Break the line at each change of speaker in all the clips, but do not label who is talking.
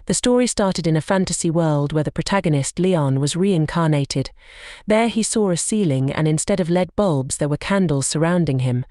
The story started in a fantasy world where the protagonist, Leon, was reincarnated. There he saw a ceiling, and instead of LED bulbs there were candles surrounding him.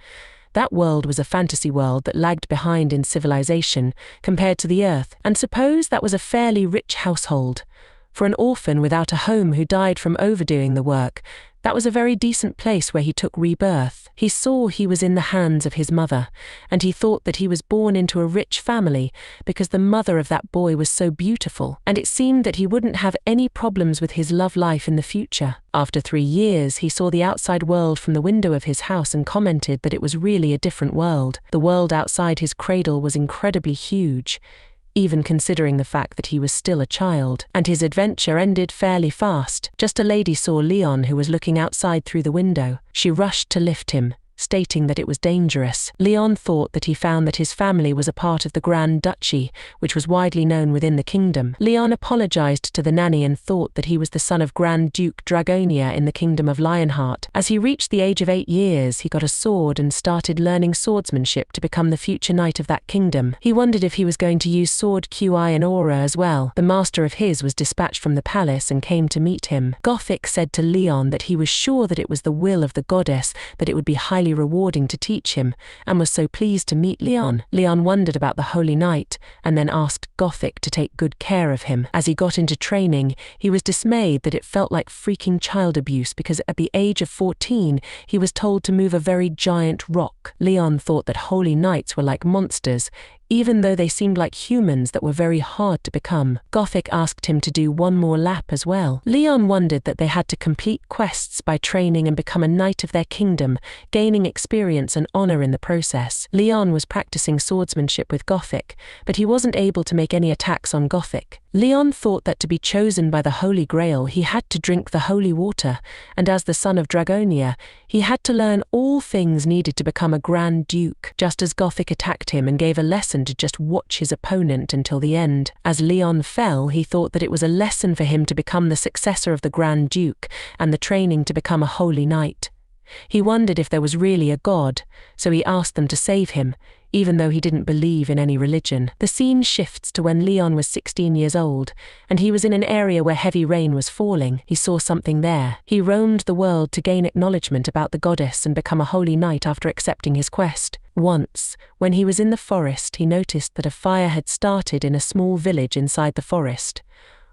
That world was a fantasy world that lagged behind in civilization compared to the Earth, and suppose that was a fairly rich household. For an orphan without a home who died from overdoing the work, that was a very decent place where he took rebirth. He saw he was in the hands of his mother, and he thought that he was born into a rich family because the mother of that boy was so beautiful, and it seemed that he wouldn't have any problems with his love life in the future. After 3 years, he saw the outside world from the window of his house and commented that it was really a different world. The world outside his cradle was incredibly huge, even considering the fact that he was still a child, and his adventure ended fairly fast. Just a lady saw Leon, who was looking outside through the window. She rushed to lift him, stating that it was dangerous. Leon thought that he found that his family was a part of the Grand Duchy, which was widely known within the kingdom. Leon apologized to the nanny and thought that he was the son of Grand Duke Dragonia in the kingdom of Lionheart. As he reached the age of 8 years, he got a sword and started learning swordsmanship to become the future knight of that kingdom. He wondered if he was going to use sword QI and aura as well. The master of his was dispatched from the palace and came to meet him. Gothic said to Leon that he was sure that it was the will of the goddess that it would be highly rewarding to teach him, and was so pleased to meet Leon. Leon wondered about the Holy Knight, and then asked Gothic to take good care of him. As he got into training, he was dismayed that it felt like freaking child abuse because at the age of 14, he was told to move a very giant rock. Leon thought that Holy Knights were like monsters, even though they seemed like humans that were very hard to become. Gothic asked him to do one more lap as well. Leon wondered that they had to complete quests by training and become a knight of their kingdom, gaining experience and honor in the process. Leon was practicing swordsmanship with Gothic, but he wasn't able to make any attacks on Gothic. Leon thought that to be chosen by the Holy Grail, he had to drink the holy water, and as the son of Dragonia, he had to learn all things needed to become a Grand Duke. Just as Gothic attacked him and gave a lesson to just watch his opponent until the end. As Leon fell, he thought that it was a lesson for him to become the successor of the Grand Duke and the training to become a holy knight. He wondered if there was really a god, so he asked them to save him, even though he didn't believe in any religion. The scene shifts to when Leon was 16 years old, and he was in an area where heavy rain was falling. He saw something there. He roamed the world to gain acknowledgement about the goddess and become a holy knight after accepting his quest. Once, when he was in the forest, he noticed that a fire had started in a small village inside the forest.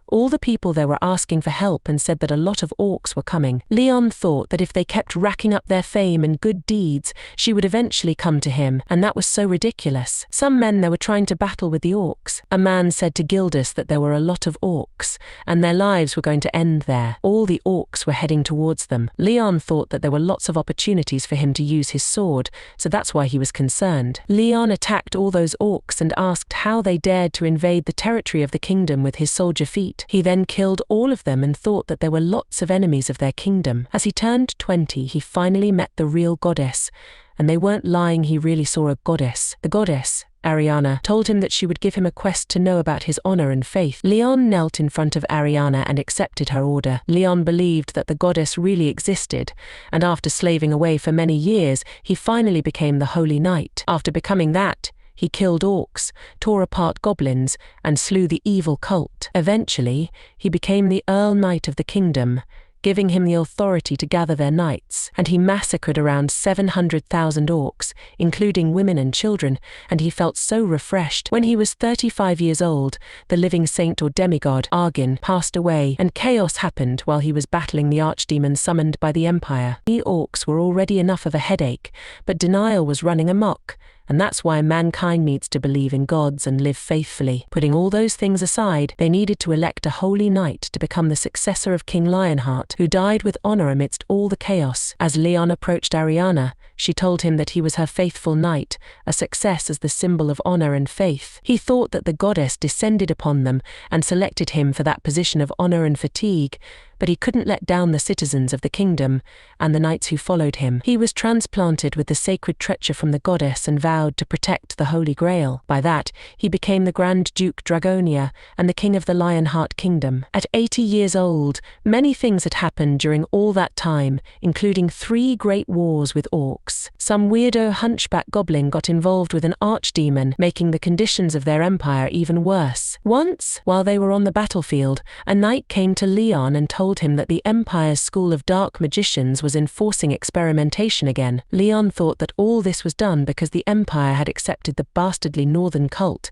All the people there were asking for help and said that a lot of orcs were coming. Leon thought that if they kept racking up their fame and good deeds, she would eventually come to him, and that was so ridiculous. Some men there were trying to battle with the orcs. A man said to Gildas that there were a lot of orcs, and their lives were going to end there. All the orcs were heading towards them. Leon thought that there were lots of opportunities for him to use his sword, so that's why he was concerned. Leon attacked all those orcs and asked how they dared to invade the territory of the kingdom with his soldier feet. He then killed all of them and thought that there were lots of enemies of their kingdom. As he turned 20, he finally met the real goddess, and they weren't lying, he really saw a goddess. The goddess, Ariana, told him that she would give him a quest to know about his honor and faith. Leon knelt in front of Ariana and accepted her order. Leon believed that the goddess really existed, and after slaving away for many years, he finally became the Holy Knight. After becoming that, he killed orcs, tore apart goblins, and slew the evil cult. Eventually, he became the Earl Knight of the kingdom, giving him the authority to gather their knights, and he massacred around 700,000 orcs, including women and children, and he felt so refreshed. When he was 35 years old, the living saint or demigod, Argin, passed away, and chaos happened while he was battling the archdemon summoned by the Empire. The orcs were already enough of a headache, but denial was running amok, and that's why mankind needs to believe in gods and live faithfully. Putting all those things aside, they needed to elect a holy knight to become the successor of King Lionheart, who died with honor amidst all the chaos. As Leon approached Ariana, she told him that he was her faithful knight, a success as the symbol of honor and faith. He thought that the goddess descended upon them and selected him for that position of honor and fatigue, but he couldn't let down the citizens of the kingdom and the knights who followed him. He was transplanted with the sacred treasure from the goddess and vowed to protect the Holy Grail. By that, he became the Grand Duke Dragonia and the king of the Lionheart Kingdom. At 80 years old, many things had happened during all that time, including 3 great wars with orcs. Some weirdo hunchback goblin got involved with an archdemon, making the conditions of their empire even worse. Once, while they were on the battlefield, a knight came to Leon and told him that the Empire's school of dark magicians was enforcing experimentation again. Leon thought that all this was done because the Empire had accepted the bastardly northern cult,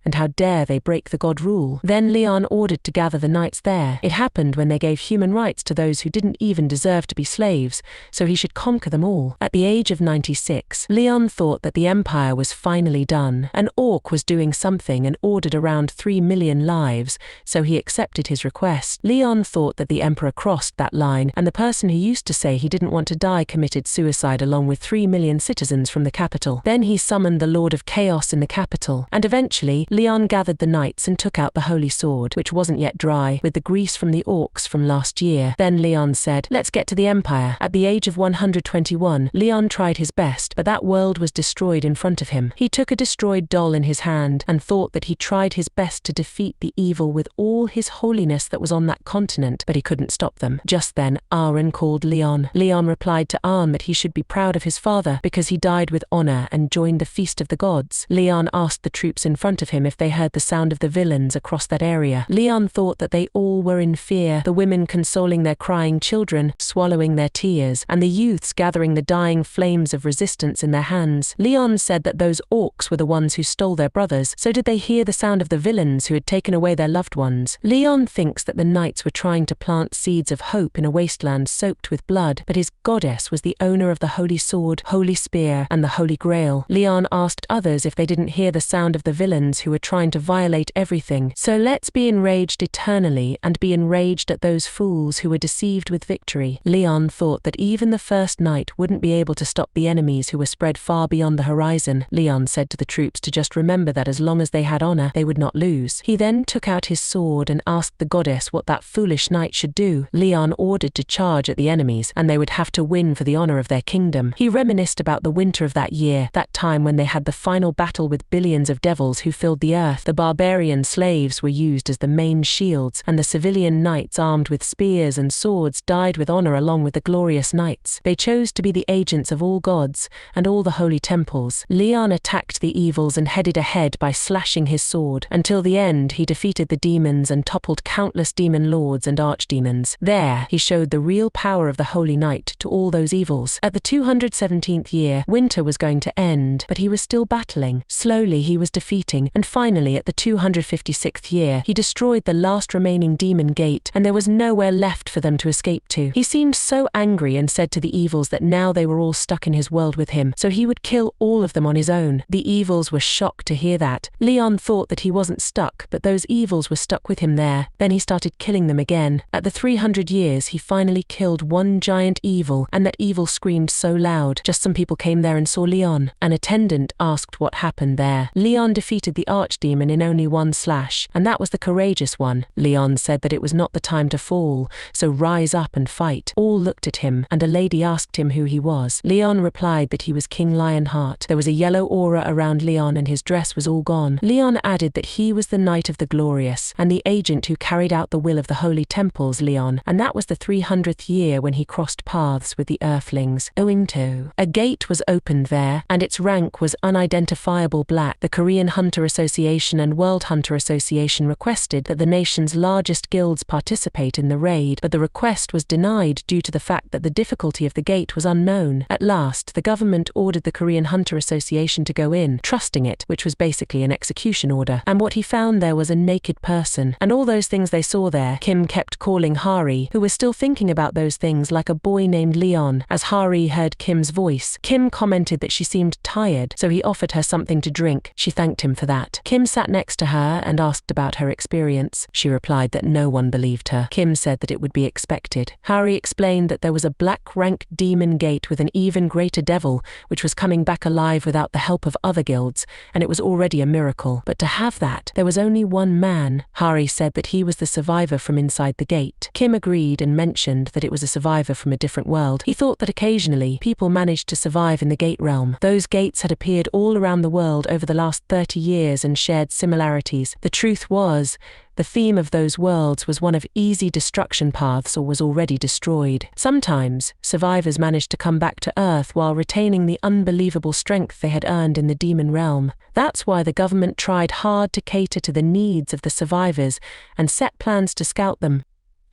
and how dare they break the god rule. Then Leon ordered to gather the knights there. It happened when they gave human rights to those who didn't even deserve to be slaves, so he should conquer them all. At the age of 96, Leon thought that the empire was finally done. An orc was doing something and ordered around 3 million lives, so he accepted his request. Leon thought that the emperor crossed that line, and the person who used to say he didn't want to die committed suicide along with 3 million citizens from the capital. Then he summoned the Lord of Chaos in the capital, and eventually, Leon gathered the knights and took out the holy sword, which wasn't yet dry, with the grease from the orcs from last year. Then Leon said, "Let's get to the empire." At the age of 121, Leon tried his best, but that world was destroyed in front of him. He took a destroyed doll in his hand and thought that he tried his best to defeat the evil with all his holiness that was on that continent, but he couldn't stop them. Just then, Aaron called Leon. Leon replied to Aaron that he should be proud of his father because he died with honor and joined the feast of the gods. Leon asked the troops in front of him if they heard the sound of the villains across that area. Leon thought that they all were in fear, the women consoling their crying children, swallowing their tears, and the youths gathering the dying flames of resistance in their hands. Leon said that those orcs were the ones who stole their brothers, so did they hear the sound of the villains who had taken away their loved ones? Leon thinks that the knights were trying to plant seeds of hope in a wasteland soaked with blood, but his goddess was the owner of the holy sword, holy spear, and the Holy Grail. Leon asked others if they didn't hear the sound of the villains who were trying to violate everything. So let's be enraged eternally and be enraged at those fools who were deceived with victory. Leon thought that even the first knight wouldn't be able to stop the enemies who were spread far beyond the horizon. Leon said to the troops to just remember that as long as they had honor, they would not lose. He then took out his sword and asked the goddess what that foolish knight should do. Leon ordered to charge at the enemies, and they would have to win for the honor of their kingdom. He reminisced about the winter of that year, that time when they had the final battle with billions of devils who filled the earth. The barbarian slaves were used as the main shields, and the civilian knights armed with spears and swords died with honor along with the glorious knights. They chose to be the agents of all gods and all the holy temples. Leon attacked the evils and headed ahead by slashing his sword. Until the end, he defeated the demons and toppled countless demon lords and archdemons. There, he showed the real power of the holy knight to all those evils. At the 217th year, winter was going to end, but he was still battling. Slowly, he was defeating, and finally, at the 256th year, he destroyed the last remaining demon gate, and there was nowhere left for them to escape to. He seemed so angry and said to the evils that now they were all stuck in his world with him, so he would kill all of them on his own. The evils were shocked to hear that. Leon thought that he wasn't stuck, but those evils were stuck with him there. Then he started killing them again. At the 300 years, he finally killed one giant evil, and that evil screamed so loud. Just some people came there and saw Leon. An attendant asked what happened there. Leon defeated the archdemon in only one slash, and that was the courageous one. Leon said that it was not the time to fall, so rise up and fight. All looked at him, and a lady asked him who he was. Leon replied that he was King Lionheart. There was a yellow aura around Leon and his dress was all gone. Leon added that he was the Knight of the Glorious, and the agent who carried out the will of the holy temples, Leon, and that was the 300th year when he crossed paths with the Earthlings. Owing to a gate was opened there, and its rank was unidentifiable black. The Korean Hunter Association and World Hunter Association requested that the nation's largest guilds participate in the raid, but the request was denied due to the fact that the difficulty of the gate was unknown. At last, the government ordered the Korean Hunter Association to go in, trusting it, which was basically an execution order. And what he found there was a naked person, and all those things they saw there. Kim kept calling Hari, who was still thinking about those things, like a boy named Leon. As Hari heard Kim's voice, Kim commented that she seemed tired, so he offered her something to drink. She thanked him for that. that. Kim sat next to her and asked about her experience. She replied that no one believed her. Kim said that it would be expected. Hari explained that there was a black rank demon gate with an even greater devil, which was coming back alive without the help of other guilds, and it was already a miracle. But to have that, there was only one man. Hari said that he was the survivor from inside the gate. Kim agreed and mentioned that it was a survivor from a different world. He thought that occasionally people managed to survive in the gate realm. Those gates had appeared all around the world over the last 30 years and shared similarities. The truth was, the theme of those worlds was one of easy destruction paths or was already destroyed. Sometimes, survivors managed to come back to Earth while retaining the unbelievable strength they had earned in the demon realm. That's why the government tried hard to cater to the needs of the survivors and set plans to scout them.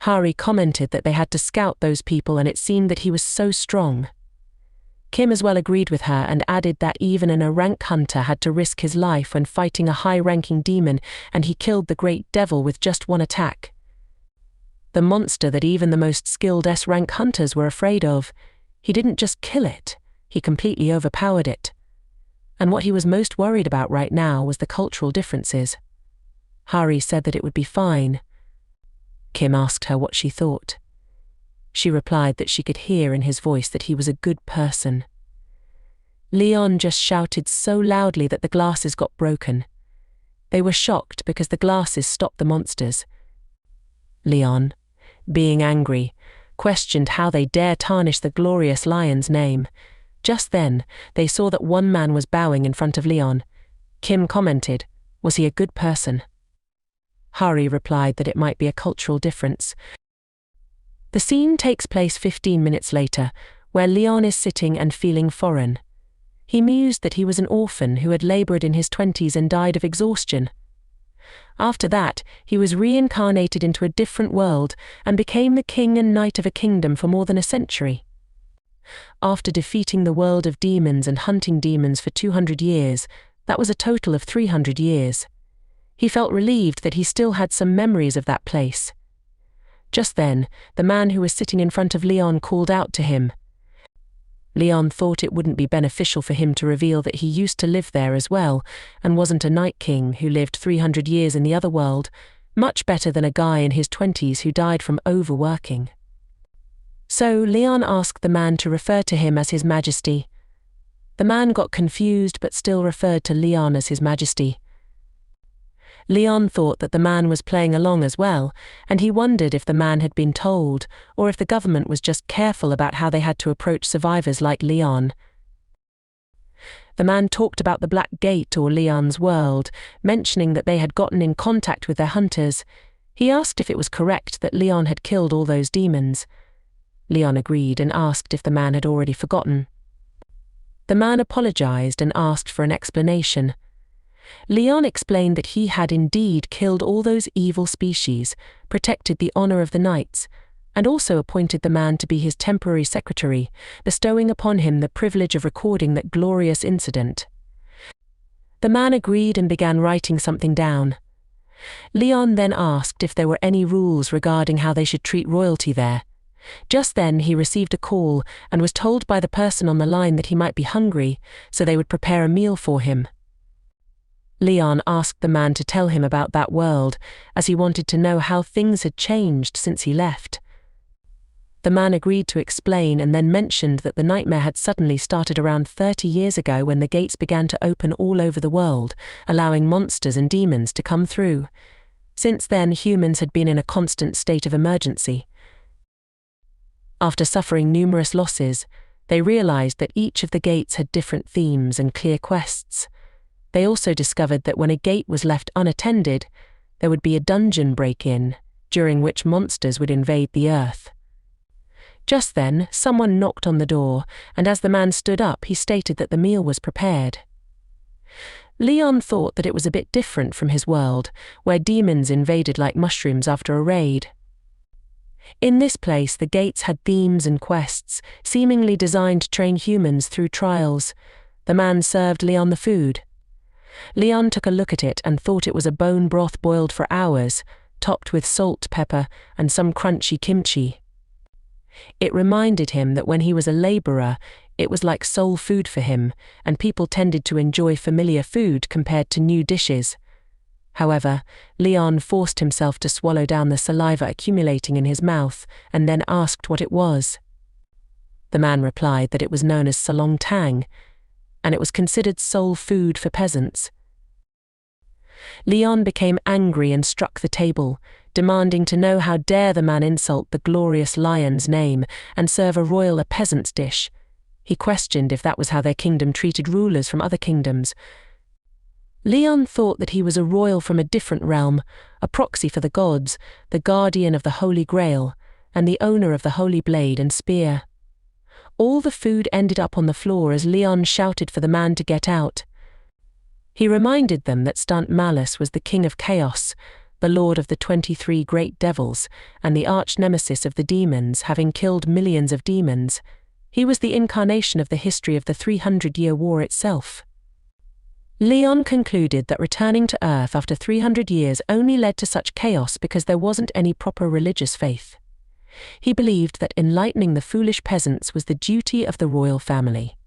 Hari commented that they had to scout those people, and it seemed that he was so strong. Kim as well agreed with her and added that even an rank hunter had to risk his life when fighting a high-ranking demon, and he killed the great devil with just one attack. The monster that even the most skilled S-rank hunters were afraid of. He didn't just kill it, he completely overpowered it. And what he was most worried about right now was the cultural differences. Hari said that it would be fine. Kim asked her what she thought. She replied that she could hear in his voice that he was a good person. Leon just shouted so loudly that the glasses got broken. They were shocked because the glasses stopped the monsters. Leon, being angry, questioned how they dare tarnish the glorious lion's name. Just then, they saw that one man was bowing in front of Leon. Kim commented, "Was he a good person?" Hari replied that it might be a cultural difference. The scene takes place 15 minutes later, where Leon is sitting and feeling foreign. He mused that he was an orphan who had labored in his 20s and died of exhaustion. After that, he was reincarnated into a different world and became the king and knight of a kingdom for more than a century. After defeating the world of demons and hunting demons for 200 years, that was a total of 300 years. He felt relieved that he still had some memories of that place. Just then, the man who was sitting in front of Leon called out to him. Leon thought it wouldn't be beneficial for him to reveal that he used to live there as well, and wasn't a night king who lived 300 years in the other world, much better than a guy in his 20s who died from overworking. So Leon asked the man to refer to him as His Majesty. The man got confused but still referred to Leon as His Majesty. Leon thought that the man was playing along as well, and he wondered if the man had been told, or if the government was just careful about how they had to approach survivors like Leon. The man talked about the Black Gate or Leon's world, mentioning that they had gotten in contact with their hunters. He asked if it was correct that Leon had killed all those demons. Leon agreed and asked if the man had already forgotten. The man apologized and asked for an explanation. Leon explained that he had indeed killed all those evil species, protected the honor of the knights, and also appointed the man to be his temporary secretary, bestowing upon him the privilege of recording that glorious incident. The man agreed and began writing something down. Leon then asked if there were any rules regarding how they should treat royalty there. Just then he received a call and was told by the person on the line that he might be hungry, so they would prepare a meal for him. Leon asked the man to tell him about that world, as he wanted to know how things had changed since he left. The man agreed to explain and then mentioned that the nightmare had suddenly started around 30 years ago when the gates began to open all over the world, allowing monsters and demons to come through. Since then, humans had been in a constant state of emergency. After suffering numerous losses, they realized that each of the gates had different themes and clear quests. They also discovered that when a gate was left unattended, there would be a dungeon break-in, during which monsters would invade the earth. Just then, someone knocked on the door, and as the man stood up, he stated that the meal was prepared. Leon thought that it was a bit different from his world, where demons invaded like mushrooms after a raid. In this place, the gates had themes and quests, seemingly designed to train humans through trials. The man served Leon the food. Leon took a look at it and thought it was a bone broth boiled for hours, topped with salt, pepper, and some crunchy kimchi. It reminded him that when he was a laborer, It was like soul food for him, and people tended to enjoy familiar food compared to new dishes. However, Leon forced himself to swallow down the saliva accumulating in his mouth, and then asked what it was. The man replied that it was known as salong tang, and it was considered soul food for peasants. Leon became angry and struck the table, demanding to know how dare the man insult the glorious lion's name and serve a peasant's dish. He questioned if that was how their kingdom treated rulers from other kingdoms. Leon thought that he was a royal from a different realm, a proxy for the gods, the guardian of the Holy Grail, and the owner of the holy blade and spear. All the food ended up on the floor as Leon shouted for the man to get out. He reminded them that Stunt Malice was the king of chaos, the lord of the 23 great devils, and the arch-nemesis of the demons, having killed millions of demons. He was the incarnation of the history of the 300-year war itself. Leon concluded that returning to Earth after 300 years only led to such chaos because there wasn't any proper religious faith. He believed that enlightening the foolish peasants was the duty of the royal family.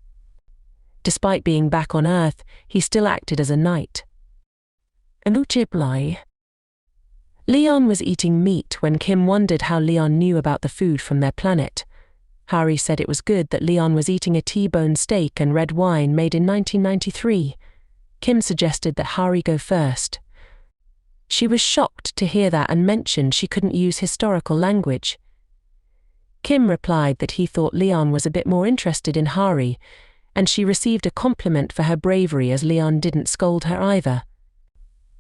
Despite being back on Earth, he still acted as a knight. Leon was eating meat when Kim wondered how Leon knew about the food from their planet. Harry said it was good that Leon was eating a T-bone steak and red wine made in 1993. Kim suggested that Harry go first. She was shocked to hear that and mentioned she couldn't use historical language. Kim replied that he thought Leon was a bit more interested in Hari, and she received a compliment for her bravery as Leon didn't scold her either.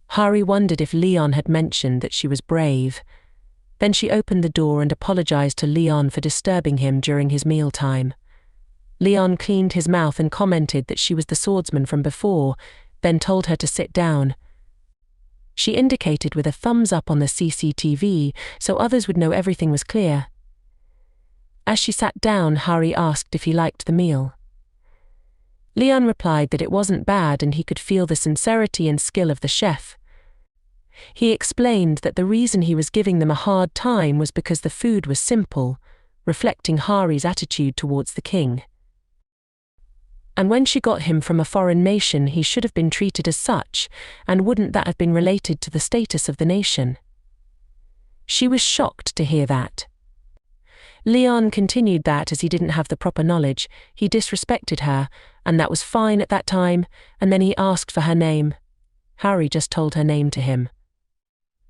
Hari wondered if Leon had mentioned that she was brave. Then she opened the door and apologized to Leon for disturbing him during his mealtime. Leon cleaned his mouth and commented that she was the swordsman from before, then told her to sit down. She indicated with a thumbs up on the CCTV so others would know everything was clear. As she sat down, Hari asked if he liked the meal. Leon replied that it wasn't bad and he could feel the sincerity and skill of the chef. He explained that the reason he was giving them a hard time was because the food was simple, reflecting Hari's attitude towards the king. And when she got him from a foreign nation, he should have been treated as such, and wouldn't that have been related to the status of the nation? She was shocked to hear that. Leon continued that as he didn't have the proper knowledge, he disrespected her, and that was fine at that time, and then he asked for her name. Harry just told her name to him.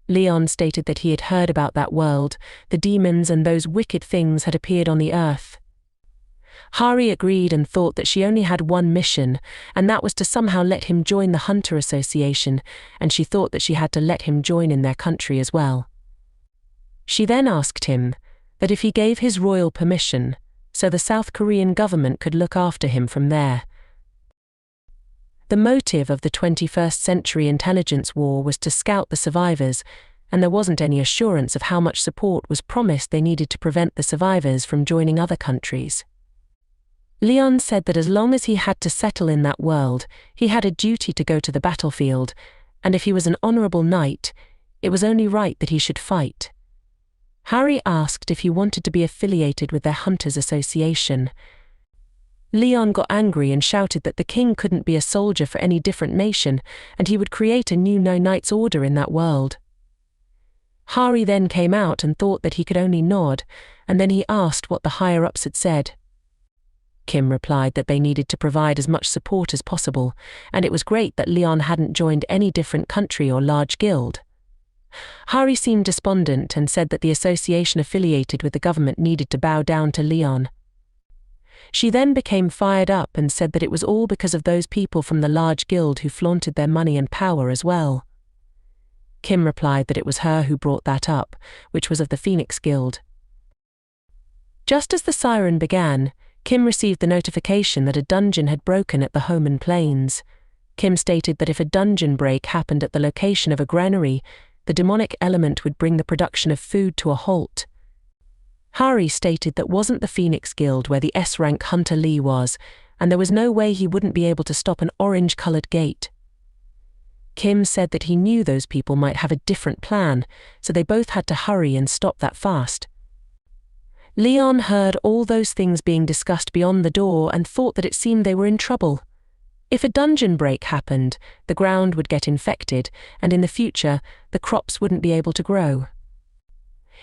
Leon stated that he had heard about that world, the demons and those wicked things had appeared on the earth. Hari agreed and thought that she only had one mission, and that was to somehow let him join the Hunter Association, and she thought that she had to let him join in their country as well. She then asked him that if he gave his royal permission, so the South Korean government could look after him from there. The motive of the 21st century intelligence war was to scout the survivors, and there wasn't any assurance of how much support was promised they needed to prevent the survivors from joining other countries. Leon said that as long as he had to settle in that world, he had a duty to go to the battlefield, and if he was an honorable knight, it was only right that he should fight. Harry asked if he wanted to be affiliated with their Hunters Association. Leon got angry and shouted that the king couldn't be a soldier for any different nation, and he would create a new No Knights Order in that world. Hari then came out and thought that he could only nod, and then he asked what the higher-ups had said. Kim replied that they needed to provide as much support as possible, and it was great that Leon hadn't joined any different country or large guild. Hari seemed despondent and said that the association affiliated with the government needed to bow down to Leon. She then became fired up and said that it was all because of those people from the large guild who flaunted their money and power as well. Kim replied that it was her who brought that up, which was of the Phoenix Guild. Just as the siren began, Kim received the notification that a dungeon had broken at the Homan Plains. Kim stated that if a dungeon break happened at the location of a granary, the demonic element would bring the production of food to a halt. Hari stated that wasn't the Phoenix Guild where the S-rank Hunter Lee was, and there was no way he wouldn't be able to stop an orange-colored gate. Kim said that he knew those people might have a different plan, so they both had to hurry and stop that fast. Leon heard all those things being discussed beyond the door and thought that it seemed they were in trouble. If a dungeon break happened, the ground would get infected, and in the future, the crops wouldn't be able to grow.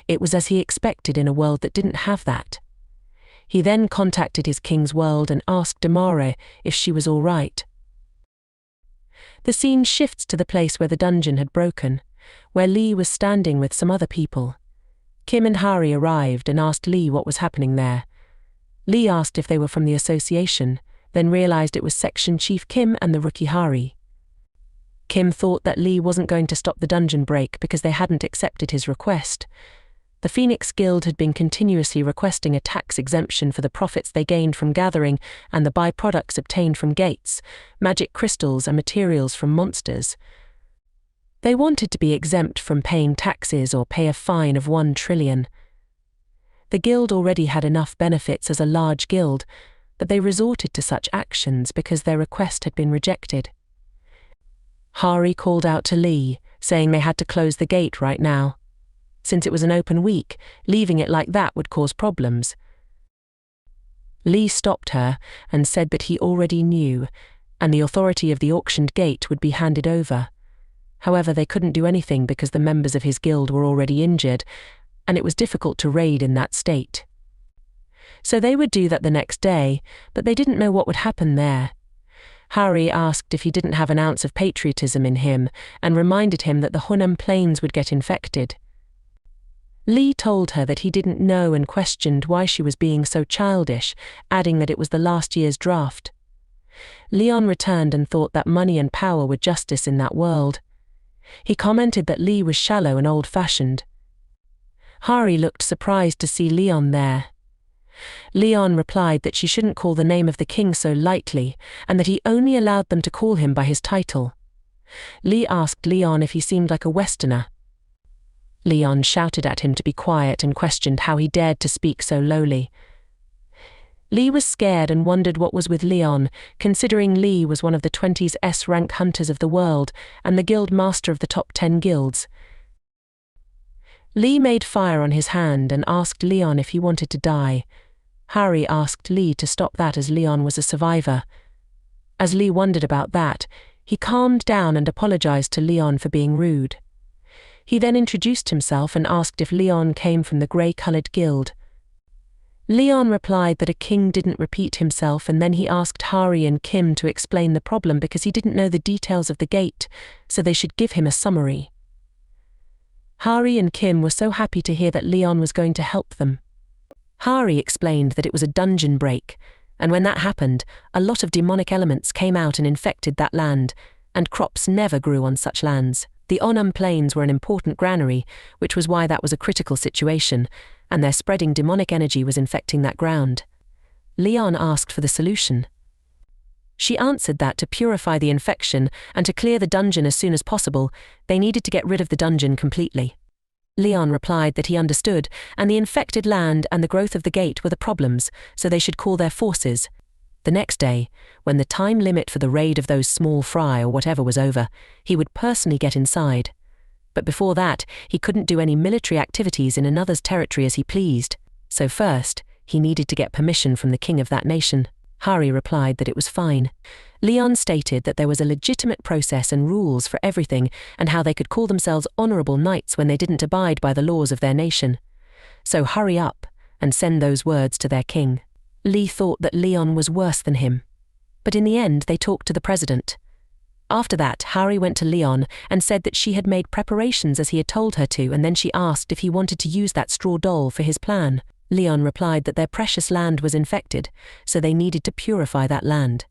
It was as he expected in a world that didn't have that. He then contacted his king's world and asked Tamere if she was all right. The scene shifts to the place where the dungeon had broken, where Lee was standing with some other people. Kim and Hari arrived and asked Lee what was happening there. Lee asked if they were from the association, then realized it was Section Chief Kim and the rookie Hari. Kim thought that Lee wasn't going to stop the dungeon break because they hadn't accepted his request. The Phoenix Guild had been continuously requesting a tax exemption for the profits they gained from gathering and the byproducts obtained from gates, magic crystals and materials from monsters. They wanted to be exempt from paying taxes or pay a fine of 1 trillion. The guild already had enough benefits as a large guild, but they resorted to such actions because their request had been rejected. Hari called out to Lee, saying they had to close the gate right now. Since it was an open week, leaving it like that would cause problems. Lee stopped her and said that he already knew, and the authority of the auctioned gate would be handed over. However, they couldn't do anything because the members of his guild were already injured, and it was difficult to raid in that state. So they would do that the next day, but they didn't know what would happen there. Hari asked if he didn't have an ounce of patriotism in him and reminded him that the Hunan Plains would get infected. Lee told her that he didn't know and questioned why she was being so childish, adding that it was the last year's draft. Leon returned and thought that money and power were justice in that world. He commented that Lee was shallow and old-fashioned. Hari looked surprised to see Leon there. Leon replied that she shouldn't call the name of the king so lightly, and that he only allowed them to call him by his title. Lee asked Leon if he seemed like a Westerner. Leon shouted at him to be quiet and questioned how he dared to speak so lowly. Lee was scared and wondered what was with Leon, considering Lee was one of the 20's S-rank hunters of the world and the guild master of the top 10 guilds. Lee made fire on his hand and asked Leon if he wanted to die. Hari asked Lee to stop that as Leon was a survivor. As Lee wondered about that, he calmed down and apologized to Leon for being rude. He then introduced himself and asked if Leon came from the grey-coloured guild. Leon replied that a king didn't repeat himself, and then he asked Hari and Kim to explain the problem because he didn't know the details of the gate, so they should give him a summary. Hari and Kim were so happy to hear that Leon was going to help them. Hari explained that it was a dungeon break, and when that happened, a lot of demonic elements came out and infected that land, and crops never grew on such lands. The Onum Plains were an important granary, which was why that was a critical situation, and their spreading demonic energy was infecting that ground. Leon asked for the solution. She answered that to purify the infection and to clear the dungeon as soon as possible, they needed to get rid of the dungeon completely. Leon replied that he understood, and the infected land and the growth of the gate were the problems, so they should call their forces. The next day, when the time limit for the raid of those small fry or whatever was over, he would personally get inside. But before that, he couldn't do any military activities in another's territory as he pleased. So first, he needed to get permission from the king of that nation. Hari replied that it was fine. Leon stated that there was a legitimate process and rules for everything and how they could call themselves honorable knights when they didn't abide by the laws of their nation. So hurry up and send those words to their king. Lee thought that Leon was worse than him. But in the end, they talked to the president. After that, Hari went to Leon and said that she had made preparations as he had told her to, and then she asked if he wanted to use that straw doll for his plan. Leon replied that their precious land was infected, so they needed to purify that land.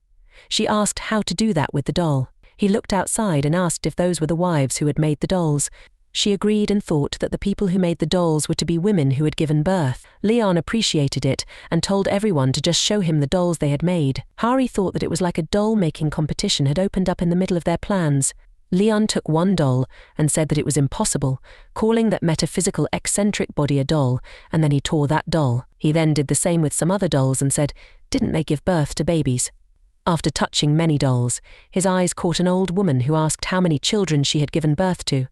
She asked how to do that with the doll. He looked outside and asked if those were the wives who had made the dolls. She agreed and thought that the people who made the dolls were to be women who had given birth. Leon appreciated it and told everyone to just show him the dolls they had made. Hari thought that it was like a doll-making competition had opened up in the middle of their plans. Leon took one doll and said that it was impossible, calling that metaphysical eccentric body a doll, and then he tore that doll. He then did the same with some other dolls and said, "Didn't they give birth to babies?" After touching many dolls, his eyes caught an old woman who asked how many children she had given birth to.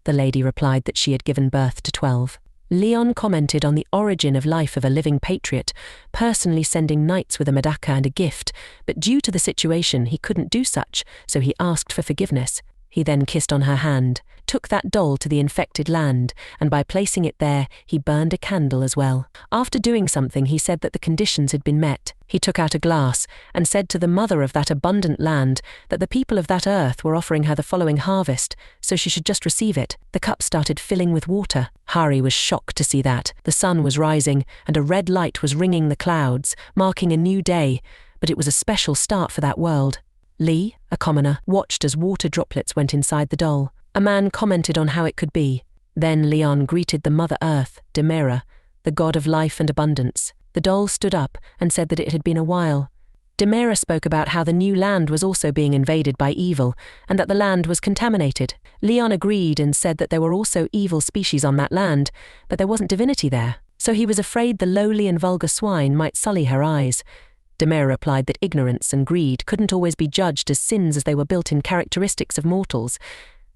The lady replied that she had given birth to 12. Leon commented on the origin of life of a living patriot, personally sending knights with a medaka and a gift, but due to the situation he couldn't do such, so he asked for forgiveness. He then kissed on her hand, took that doll to the infected land, and by placing it there, he burned a candle as well. After doing something, he said that the conditions had been met. He took out a glass and said to the mother of that abundant land that the people of that earth were offering her the following harvest, so she should just receive it. The cup started filling with water. Hari was shocked to see that. The sun was rising, and a red light was ringing the clouds, marking a new day, but it was a special start for that world. Lee, a commoner, watched as water droplets went inside the doll. A man commented on how it could be. Then Leon greeted the Mother Earth, Tamer, the god of life and abundance. The doll stood up and said that it had been a while. Tamer spoke about how the new land was also being invaded by evil and that the land was contaminated. Leon agreed and said that there were also evil species on that land, but there wasn't divinity there. So he was afraid the lowly and vulgar swine might sully her eyes. Tamer replied that ignorance and greed couldn't always be judged as sins as they were built-in characteristics of mortals,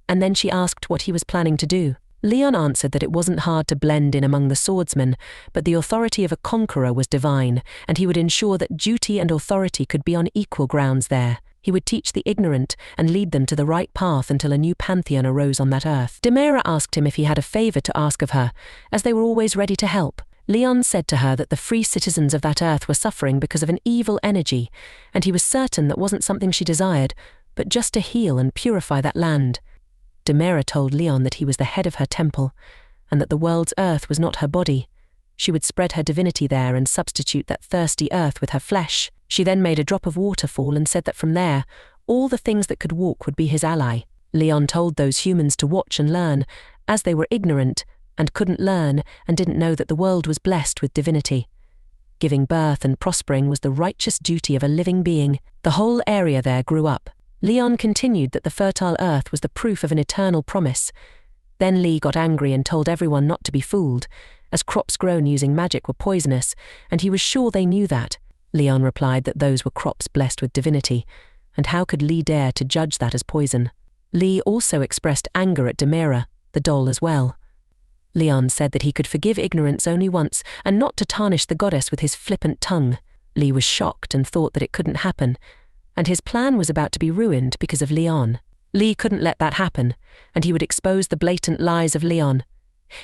and then she asked what he was planning to do. Leon answered that it wasn't hard to blend in among the swordsmen, but the authority of a conqueror was divine, and he would ensure that duty and authority could be on equal grounds there. He would teach the ignorant and lead them to the right path until a new pantheon arose on that earth. Tamer asked him if he had a favor to ask of her, as they were always ready to help. Leon said to her that the free citizens of that earth were suffering because of an evil energy, and he was certain that wasn't something she desired, but just to heal and purify that land. Tamer told Leon that he was the head of her temple, and that the world's earth was not her body. She would spread her divinity there and substitute that thirsty earth with her flesh. She then made a drop of water fall and said that from there, all the things that could walk would be his ally. Leon told those humans to watch and learn, as they were ignorant, and couldn't learn and didn't know that the world was blessed with divinity. Giving birth and prospering was the righteous duty of a living being. The whole area there grew up. Leon continued that the fertile earth was the proof of an eternal promise. Then Lee got angry and told everyone not to be fooled, as crops grown using magic were poisonous, and he was sure they knew that. Leon replied that those were crops blessed with divinity, and how could Lee dare to judge that as poison? Lee also expressed anger at Tamer, the doll as well. Leon said that he could forgive ignorance only once and not to tarnish the goddess with his flippant tongue. Lee was shocked and thought that it couldn't happen, and his plan was about to be ruined because of Leon. Lee couldn't let that happen, and he would expose the blatant lies of Leon.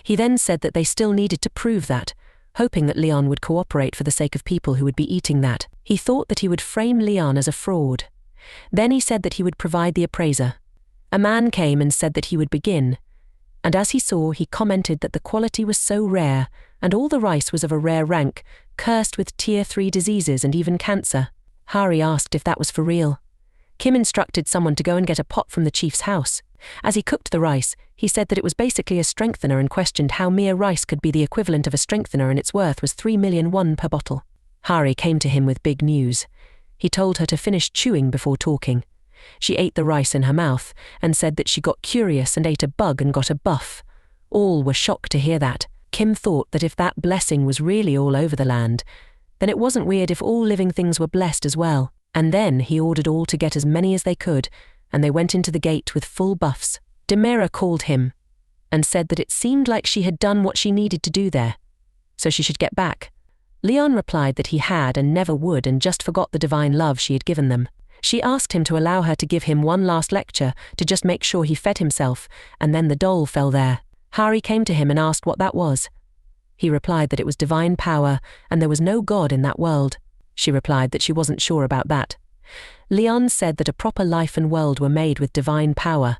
He then said that they still needed to prove that, hoping that Leon would cooperate for the sake of people who would be eating that. He thought that he would frame Leon as a fraud. Then he said that he would provide the appraiser. A man came and said that he would begin, and as he saw, he commented that the quality was so rare, and all the rice was of a rare rank, cursed with tier 3 diseases and even cancer. Hari asked if that was for real. Kim instructed someone to go and get a pot from the chief's house. As he cooked the rice, he said that it was basically a strengthener and questioned how mere rice could be the equivalent of a strengthener, and its worth was 3 million won per bottle. Hari came to him with big news. He told her to finish chewing before talking. She ate the rice in her mouth and said that she got curious and ate a bug and got a buff. All were shocked to hear that. Kim thought that if that blessing was really all over the land, then it wasn't weird if all living things were blessed as well. And then he ordered all to get as many as they could, and they went into the gate with full buffs. Tamer called him and said that it seemed like she had done what she needed to do there, so she should get back. Leon replied that he had and never would and just forgot the divine love she had given them. She asked him to allow her to give him one last lecture to just make sure he fed himself, and then the doll fell there. Hari came to him and asked what that was. He replied that it was divine power and there was no god in that world. She replied that she wasn't sure about that. Leon said that a proper life and world were made with divine power,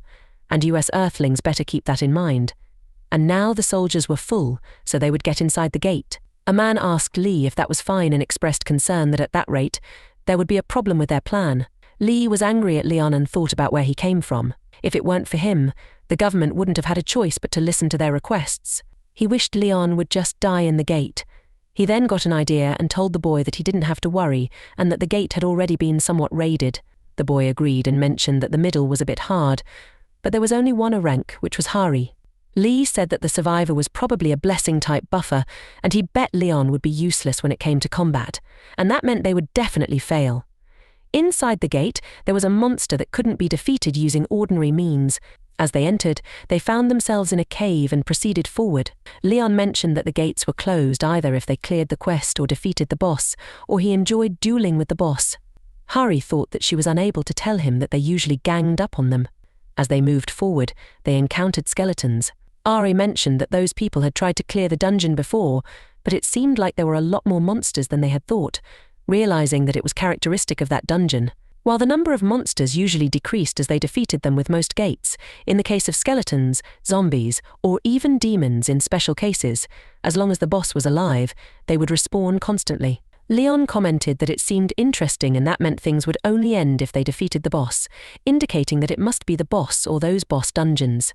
and US Earthlings better keep that in mind. And now the soldiers were full, so they would get inside the gate. A man asked Lee if that was fine and expressed concern that at that rate, there would be a problem with their plan. Lee was angry at Leon and thought about where he came from. If it weren't for him, the government wouldn't have had a choice but to listen to their requests. He wished Leon would just die in the gate. He then got an idea and told the boy that he didn't have to worry and that the gate had already been somewhat raided. The boy agreed and mentioned that the middle was a bit hard, but there was only one rank, which was Hari. Lee said that the survivor was probably a blessing-type buffer, and he bet Leon would be useless when it came to combat, and that meant they would definitely fail. Inside the gate, there was a monster that couldn't be defeated using ordinary means. As they entered, they found themselves in a cave and proceeded forward. Leon mentioned that the gates were closed either if they cleared the quest or defeated the boss, or he enjoyed dueling with the boss. Hari thought that she was unable to tell him that they usually ganged up on them. As they moved forward, they encountered skeletons. Ari mentioned that those people had tried to clear the dungeon before, but it seemed like there were a lot more monsters than they had thought, realizing that it was characteristic of that dungeon. While the number of monsters usually decreased as they defeated them with most gates, in the case of skeletons, zombies, or even demons in special cases, as long as the boss was alive, they would respawn constantly. Leon commented that it seemed interesting and that meant things would only end if they defeated the boss, indicating that it must be the boss or those boss dungeons.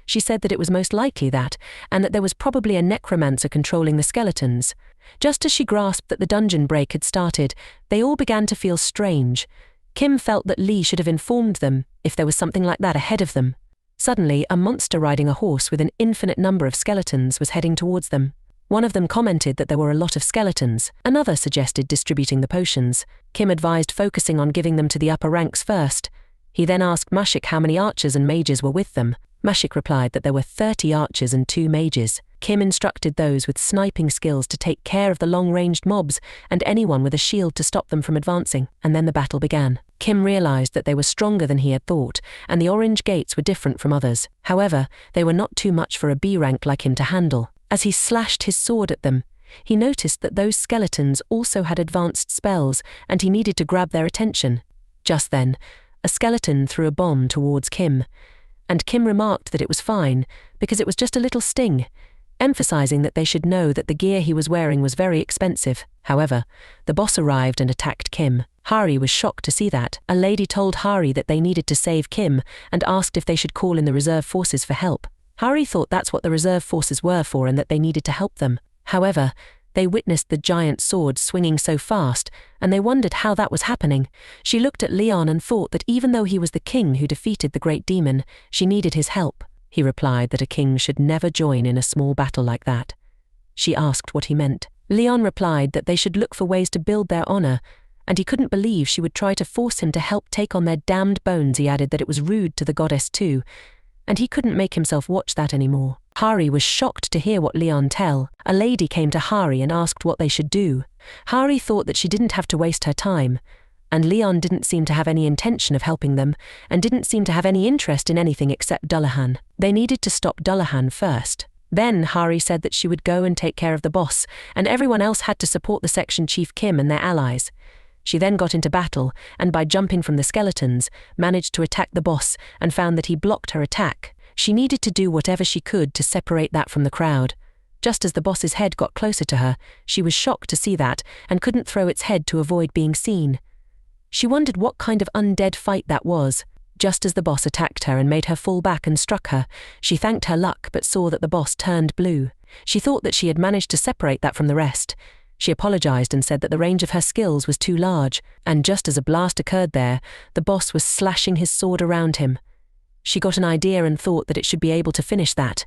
She said that it was most likely that, and that there was probably a necromancer controlling the skeletons. Just as she grasped that the dungeon break had started, they all began to feel strange. Kim felt that Lee should have informed them if there was something like that ahead of them. Suddenly, a monster riding a horse with an infinite number of skeletons was heading towards them. One of them commented that there were a lot of skeletons. Another suggested distributing the potions. Kim advised focusing on giving them to the upper ranks first. He then asked Mashik how many archers and mages were with them. Mashik replied that there were 30 archers and 2 mages. Kim instructed those with sniping skills to take care of the long-ranged mobs and anyone with a shield to stop them from advancing, and then the battle began. Kim realized that they were stronger than he had thought, and the orange gates were different from others. However, they were not too much for a B rank like him to handle. As he slashed his sword at them, he noticed that those skeletons also had advanced spells, and he needed to grab their attention. Just then, a skeleton threw a bomb towards Kim, and Kim remarked that it was fine, because it was just a little sting, emphasizing that they should know that the gear he was wearing was very expensive. However, the boss arrived and attacked Kim. Hari was shocked to see that. A lady told Hari that they needed to save Kim and asked if they should call in the reserve forces for help. Hari thought that's what the reserve forces were for and that they needed to help them. However, they witnessed the giant sword swinging so fast, and they wondered how that was happening. She looked at Leon and thought that even though he was the king who defeated the great demon, she needed his help. He replied that a king should never join in a small battle like that. She asked what he meant. Leon replied that they should look for ways to build their honor, and he couldn't believe she would try to force him to help take on their damned bones. He added that it was rude to the goddess too, and he couldn't make himself watch that anymore. Hari was shocked to hear what Leon tell. A lady came to Hari and asked what they should do. Hari thought that she didn't have to waste her time, and Leon didn't seem to have any intention of helping them, and didn't seem to have any interest in anything except Dullahan. They needed to stop Dullahan first. Then Hari said that she would go and take care of the boss, and everyone else had to support the section chief Kim and their allies. She then got into battle, and by jumping from the skeletons, managed to attack the boss and found that he blocked her attack. She needed to do whatever she could to separate that from the crowd. Just as the boss's head got closer to her, she was shocked to see that and couldn't throw its head to avoid being seen. She wondered what kind of undead fight that was. Just as the boss attacked her and made her fall back and struck her, she thanked her luck but saw that the boss turned blue. She thought that she had managed to separate that from the rest. She apologized and said that the range of her skills was too large, and just as a blast occurred there, the boss was slashing his sword around him. She got an idea and thought that it should be able to finish that.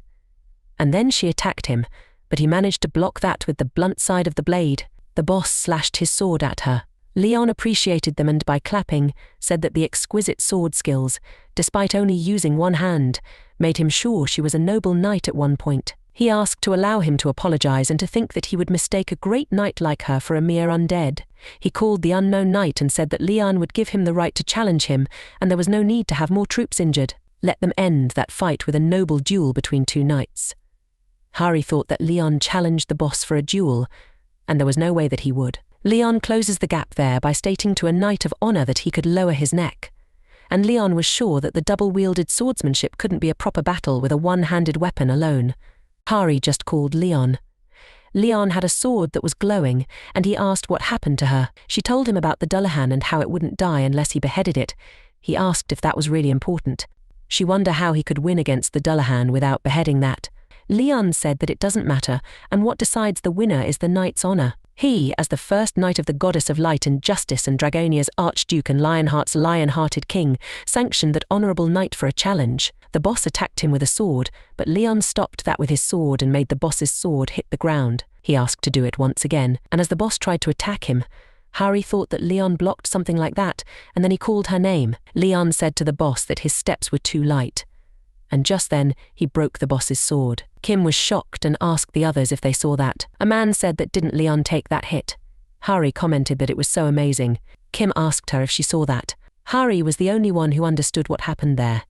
And then she attacked him, but he managed to block that with the blunt side of the blade. The boss slashed his sword at her. Leon appreciated them and by clapping, said that the exquisite sword skills, despite only using one hand, made him sure she was a noble knight at one point. He asked to allow him to apologize and to think that he would mistake a great knight like her for a mere undead. He called the unknown knight and said that Leon would give him the right to challenge him, and there was no need to have more troops injured. Let them end that fight with a noble duel between two knights. Hari thought that Leon challenged the boss for a duel, and there was no way that he would. Leon closes the gap there by stating to a knight of honor that he could lower his neck. And Leon was sure that the double-wielded swordsmanship couldn't be a proper battle with a one-handed weapon alone. Hari just called Leon. Leon had a sword that was glowing, and he asked what happened to her. She told him about the Dullahan and how it wouldn't die unless he beheaded it. He asked if that was really important. She wondered how he could win against the Dullahan without beheading that. Leon said that it doesn't matter, and what decides the winner is the knight's honor. He, as the first knight of the goddess of light and justice and Dragonia's archduke and Lionheart's lion-hearted king, sanctioned that honorable knight for a challenge. The boss attacked him with a sword, but Leon stopped that with his sword and made the boss's sword hit the ground. He asked to do it once again, and as the boss tried to attack him, Hari thought that Leon blocked something like that, and then he called her name. Leon said to the boss that his steps were too light. and just then he broke the boss's sword. Kim was shocked and asked the others if they saw that. A man said that didn't Leon take that hit. Hari commented that it was so amazing. Kim asked her if she saw that. Hari was the only one who understood what happened there.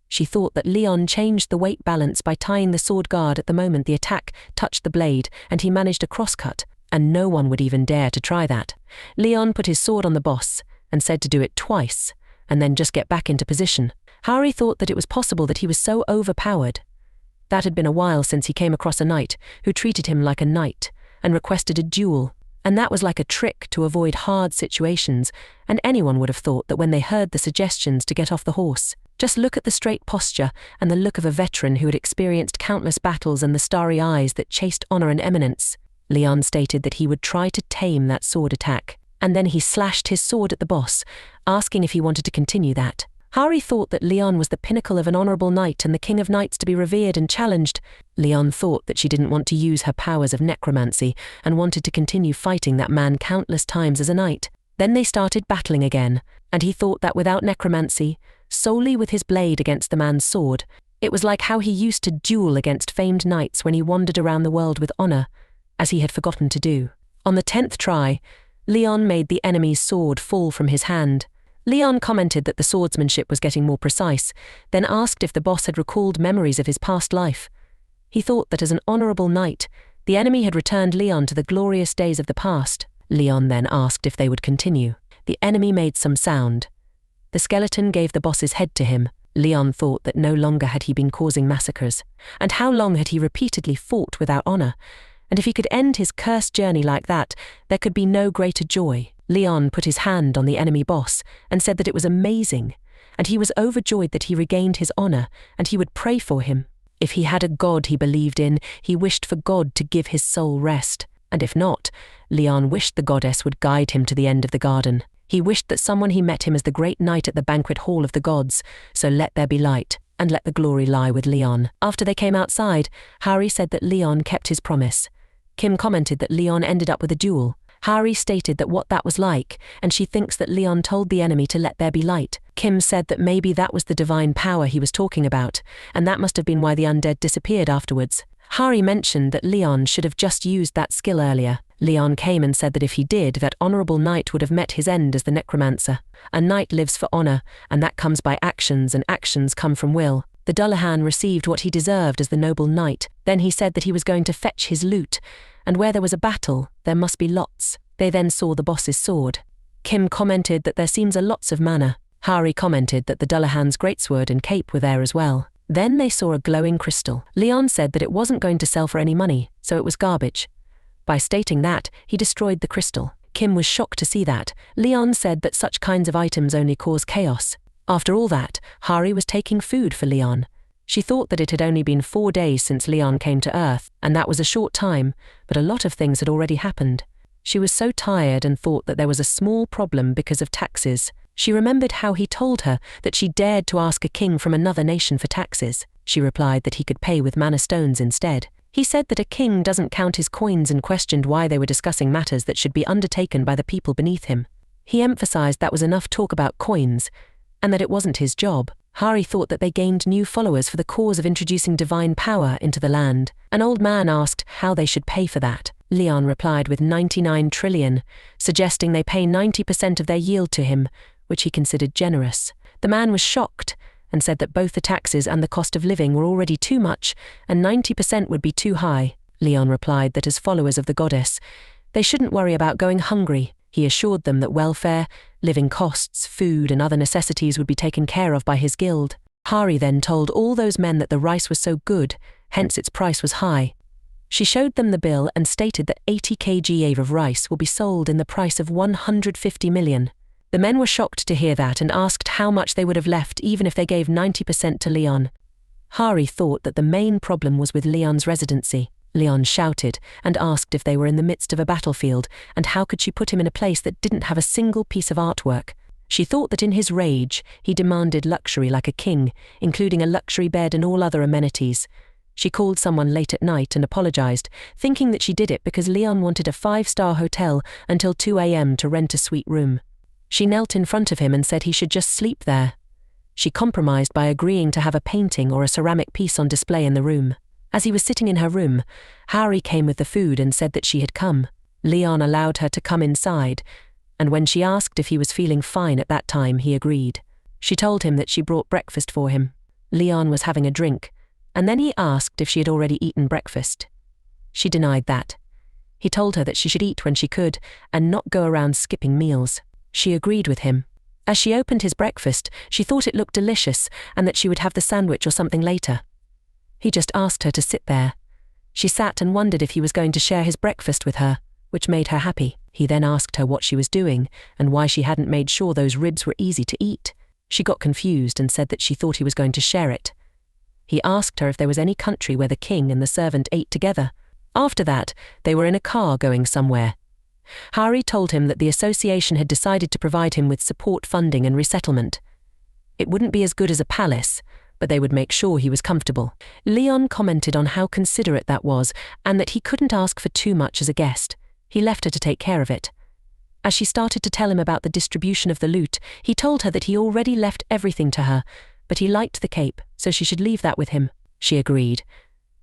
She thought that Leon changed the weight balance by tying the sword guard at the moment the attack touched the blade, and he managed a crosscut, and no one would even dare to try that. Leon put his sword on the boss and said to do it twice, and then just get back into position. Hari thought that it was possible that he was so overpowered. That had been a while since he came across a knight who treated him like a knight and requested a duel, and that was like a trick to avoid hard situations, and anyone would have thought that when they heard the suggestions to get off the horse. Just look at the straight posture and the look of a veteran who had experienced countless battles and the starry eyes that chased honor and eminence. Leon stated that he would try to tame that sword attack, and then he slashed his sword at the boss, asking if he wanted to continue that. Hari thought that Leon was the pinnacle of an honorable knight and the king of knights to be revered and challenged. Leon thought that she didn't want to use her powers of necromancy and wanted to continue fighting that man countless times as a knight. Then they started battling again, and he thought that without necromancy, solely with his blade against the man's sword, it was like how he used to duel against famed knights when he wandered around the world with honor, as he had forgotten to do. On the 10th try, Leon made the enemy's sword fall from his hand. Leon commented that the swordsmanship was getting more precise, then asked if the boss had recalled memories of his past life. He thought that as an honorable knight, the enemy had returned Leon to the glorious days of the past. Leon then asked if they would continue. The enemy made some sound. The skeleton gave the boss's head to him. Leon thought that no longer had he been causing massacres, and how long had he repeatedly fought without honor, and if he could end his cursed journey like that, there could be no greater joy. Leon put his hand on the enemy boss and said that it was amazing, and he was overjoyed that he regained his honor, and he would pray for him. If he had a god he believed in, he wished for God to give his soul rest, and if not, Leon wished the goddess would guide him to the end of the garden. He wished that someone he met him as the great knight at the banquet hall of the gods, so let there be light, and let the glory lie with Leon. After they came outside, Hari said that Leon kept his promise. Kim commented that Leon ended up with a duel. Hari stated that what that was like, and she thinks that Leon told the enemy to let there be light. Kim said that maybe that was the divine power he was talking about, and that must have been why the undead disappeared afterwards. Hari mentioned that Leon should have just used that skill earlier. Leon came and said that if he did, that honorable knight would have met his end as the necromancer. A knight lives for honor, and that comes by actions, and actions come from will. The Dullahan received what he deserved as the noble knight. Then he said that he was going to fetch his loot, and where there was a battle, there must be lots. They then saw the boss's sword. Kim commented that there seems a lots of mana. Hari commented that the Dullahan's greatsword and cape were there as well. Then they saw a glowing crystal. Leon said that it wasn't going to sell for any money, so it was garbage. By stating that, he destroyed the crystal. Kim was shocked to see that. Leon said that such kinds of items only cause chaos. After all that, Hari was taking food for Leon. She thought that it had only been 4 days since Leon came to Earth, and that was a short time, but a lot of things had already happened. She was so tired and thought that there was a small problem because of taxes. She remembered how he told her that she dared to ask a king from another nation for taxes. She replied that he could pay with mana stones instead. He said that a king doesn't count his coins and questioned why they were discussing matters that should be undertaken by the people beneath him. He emphasized that was enough talk about coins, and that it wasn't his job. Hari thought that they gained new followers for the cause of introducing divine power into the land. An old man asked how they should pay for that. Leon replied with 99 trillion, suggesting they pay 90% of their yield to him, which he considered generous. The man was shocked and said that both the taxes and the cost of living were already too much, and 90% would be too high. Leon replied that as followers of the goddess, they shouldn't worry about going hungry. He assured them that welfare, living costs, food, and other necessities would be taken care of by his guild. Hari then told all those men that the rice was so good, hence its price was high. She showed them the bill and stated that 80 kg of rice will be sold in the price of 150 million. The men were shocked to hear that and asked how much they would have left even if they gave 90% to Leon. Hari thought that the main problem was with Leon's residency. Leon shouted and asked if they were in the midst of a battlefield, and how could she put him in a place that didn't have a single piece of artwork. She thought that in his rage, he demanded luxury like a king, including a luxury bed and all other amenities. She called someone late at night and apologized, thinking that she did it because Leon wanted a 5-star hotel until 2 a.m. to rent a suite room. She knelt in front of him and said he should just sleep there. She compromised by agreeing to have a painting or a ceramic piece on display in the room. As he was sitting in her room, Harry came with the food and said that she had come. Leon allowed her to come inside, and when she asked if he was feeling fine at that time, he agreed. She told him that she brought breakfast for him. Leon was having a drink, and then he asked if she had already eaten breakfast. She denied that. He told her that she should eat when she could and not go around skipping meals. She agreed with him. As she opened his breakfast, she thought it looked delicious and that she would have the sandwich or something later. He just asked her to sit there. She sat and wondered if he was going to share his breakfast with her, which made her happy. He then asked her what she was doing and why she hadn't made sure those ribs were easy to eat. She got confused and said that she thought he was going to share it. He asked her if there was any country where the king and the servant ate together. After that, they were in a car going somewhere. Harry told him that the association had decided to provide him with support funding and resettlement. It wouldn't be as good as a palace, but they would make sure he was comfortable. Leon commented on how considerate that was and that he couldn't ask for too much as a guest. He left her to take care of it. As she started to tell him about the distribution of the loot, he told her that he already left everything to her, but he liked the cape, so she should leave that with him. She agreed.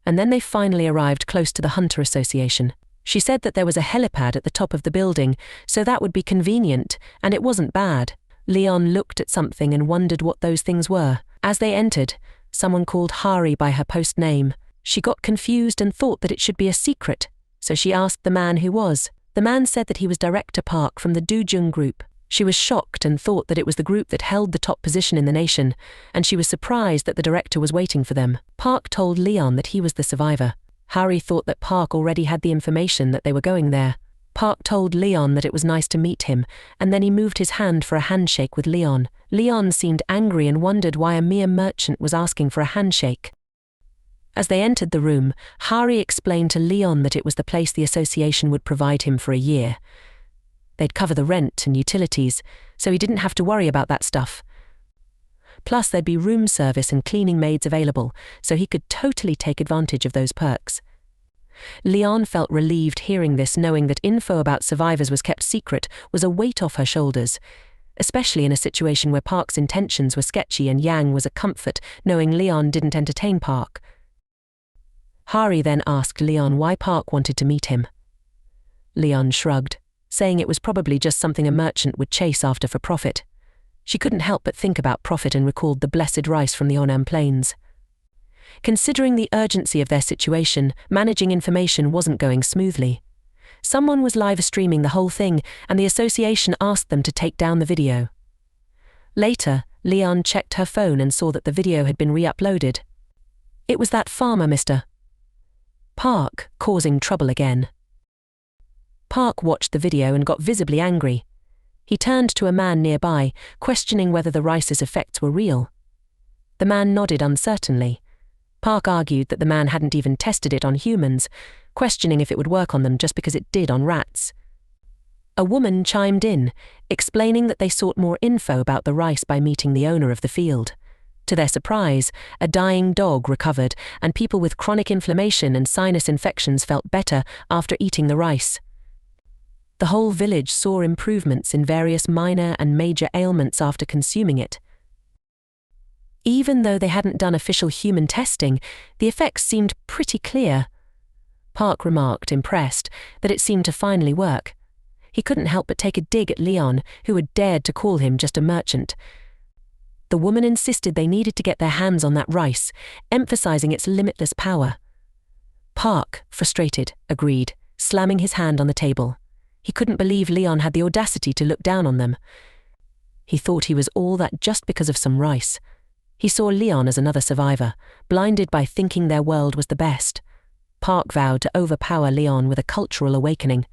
And then they finally arrived close to the Hunter Association. She said that there was a helipad at the top of the building, so that would be convenient, and it wasn't bad. Leon looked at something and wondered what those things were. As they entered, someone called Hari by her post name. She got confused and thought that it should be a secret, so she asked the man who was. The man said that he was Director Park from the Dujung group. She was shocked and thought that it was the group that held the top position in the nation, and she was surprised that the director was waiting for them. Park told Leon that he was the survivor. Harry thought that Park already had the information that they were going there. Park told Leon that it was nice to meet him, and then he moved his hand for a handshake with Leon. Leon seemed angry and wondered why a mere merchant was asking for a handshake. As they entered the room, Hari explained to Leon that it was the place the association would provide him for a year. They'd cover the rent and utilities, so he didn't have to worry about that stuff. Plus, there'd be room service and cleaning maids available, so he could totally take advantage of those perks. Leon felt relieved hearing this, knowing that info about survivors was kept secret was a weight off her shoulders, especially in a situation where Park's intentions were sketchy, and Yang was a comfort, knowing Leon didn't entertain Park. Hari then asked Leon why Park wanted to meet him. Leon shrugged, saying it was probably just something a merchant would chase after for profit. She couldn't help but think about profit and recalled the blessed rice from the Onam Plains. Considering the urgency of their situation, managing information wasn't going smoothly. Someone was live streaming the whole thing, and the association asked them to take down the video. Later, Leon checked her phone and saw that the video had been re-uploaded. It was that farmer, Mr. Park, causing trouble again. Park watched the video and got visibly angry. He turned to a man nearby, questioning whether the rice's effects were real. The man nodded uncertainly. Park argued that the man hadn't even tested it on humans, questioning if it would work on them just because it did on rats. A woman chimed in, explaining that they sought more info about the rice by meeting the owner of the field. To their surprise, a dying dog recovered, and people with chronic inflammation and sinus infections felt better after eating the rice. The whole village saw improvements in various minor and major ailments after consuming it. Even though they hadn't done official human testing, the effects seemed pretty clear. Park remarked, impressed, that it seemed to finally work. He couldn't help but take a dig at Leon, who had dared to call him just a merchant. The woman insisted they needed to get their hands on that rice, emphasizing its limitless power. Park, frustrated, agreed, slamming his hand on the table. He couldn't believe Leon had the audacity to look down on them. He thought he was all that just because of some rice. He saw Leon as another survivor, blinded by thinking their world was the best. Park vowed to overpower Leon with a cultural awakening.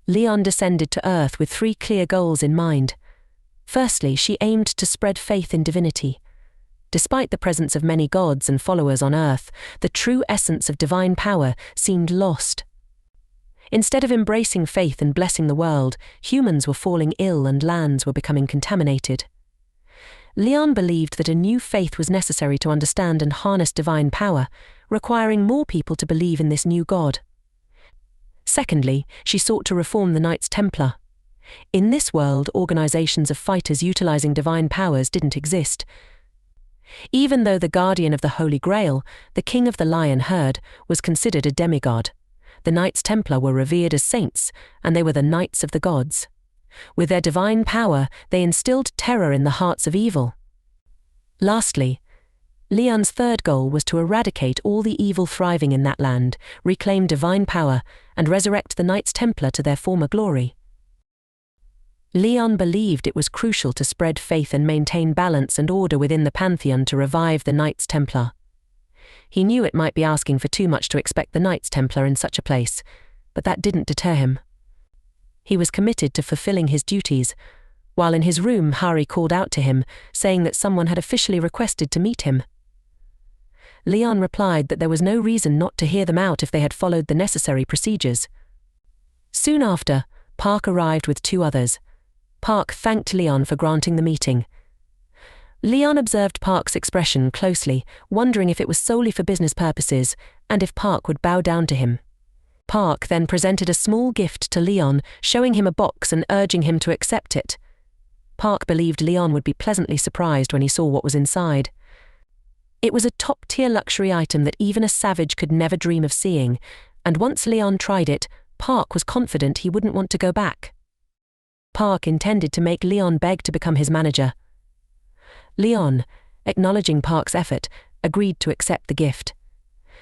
Leon descended to Earth with 3 clear goals in mind. Firstly, she aimed to spread faith in divinity. Despite the presence of many gods and followers on Earth, the true essence of divine power seemed lost. Instead of embracing faith and blessing the world, humans were falling ill and lands were becoming contaminated. Leon believed that a new faith was necessary to understand and harness divine power, requiring more people to believe in this new God. Secondly, she sought to reform the Knights Templar. In this world, organizations of fighters utilizing divine powers didn't exist. Even though the guardian of the Holy Grail, the king of the lion herd, was considered a demigod, the Knights Templar were revered as saints, and they were the knights of the gods. With their divine power, they instilled terror in the hearts of evil. Lastly, Leon's third goal was to eradicate all the evil thriving in that land, reclaim divine power, and resurrect the Knights Templar to their former glory. Leon believed it was crucial to spread faith and maintain balance and order within the pantheon to revive the Knights Templar. He knew it might be asking for too much to expect the Knights Templar in such a place, but that didn't deter him. He was committed to fulfilling his duties. While in his room, Hari called out to him, saying that someone had officially requested to meet him. Leon replied that there was no reason not to hear them out if they had followed the necessary procedures. Soon after, Park arrived with two others. Park thanked Leon for granting the meeting. Leon observed Park's expression closely, wondering if it was solely for business purposes, and if Park would bow down to him. Park then presented a small gift to Leon, showing him a box and urging him to accept it. Park believed Leon would be pleasantly surprised when he saw what was inside. It was a top-tier luxury item that even a savage could never dream of seeing, and once Leon tried it, Park was confident he wouldn't want to go back. Park intended to make Leon beg to become his manager. Leon, acknowledging Park's effort, agreed to accept the gift.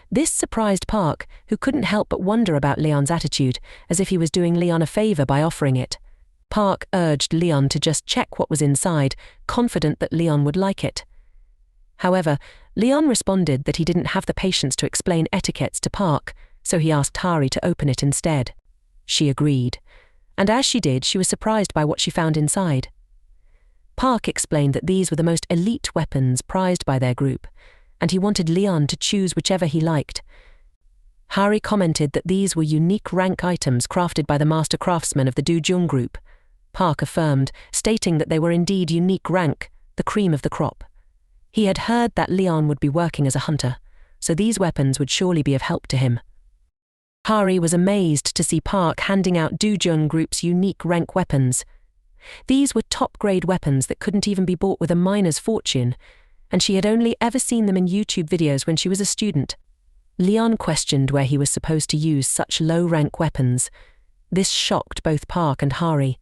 This surprised Park, who couldn't help but wonder about Leon's attitude, as if he was doing Leon a favor by offering it. Park urged Leon to just check what was inside, confident that Leon would like it. However, Leon responded that he didn't have the patience to explain etiquettes to Park, so he asked Hari to open it instead. She agreed, and as she did, she was surprised by what she found inside. Park explained that these were the most elite weapons prized by their group, and he wanted Leon to choose whichever he liked. Hari commented that these were unique rank items crafted by the master craftsmen of the Dujung group. Park affirmed, stating that they were indeed unique rank, the cream of the crop. He had heard that Leon would be working as a hunter, so these weapons would surely be of help to him. Hari was amazed to see Park handing out Dujung Group's unique rank weapons. These were top-grade weapons that couldn't even be bought with a miner's fortune, and she had only ever seen them in YouTube videos when she was a student. Leon questioned where he was supposed to use such low-rank weapons. This shocked both Park and Hari.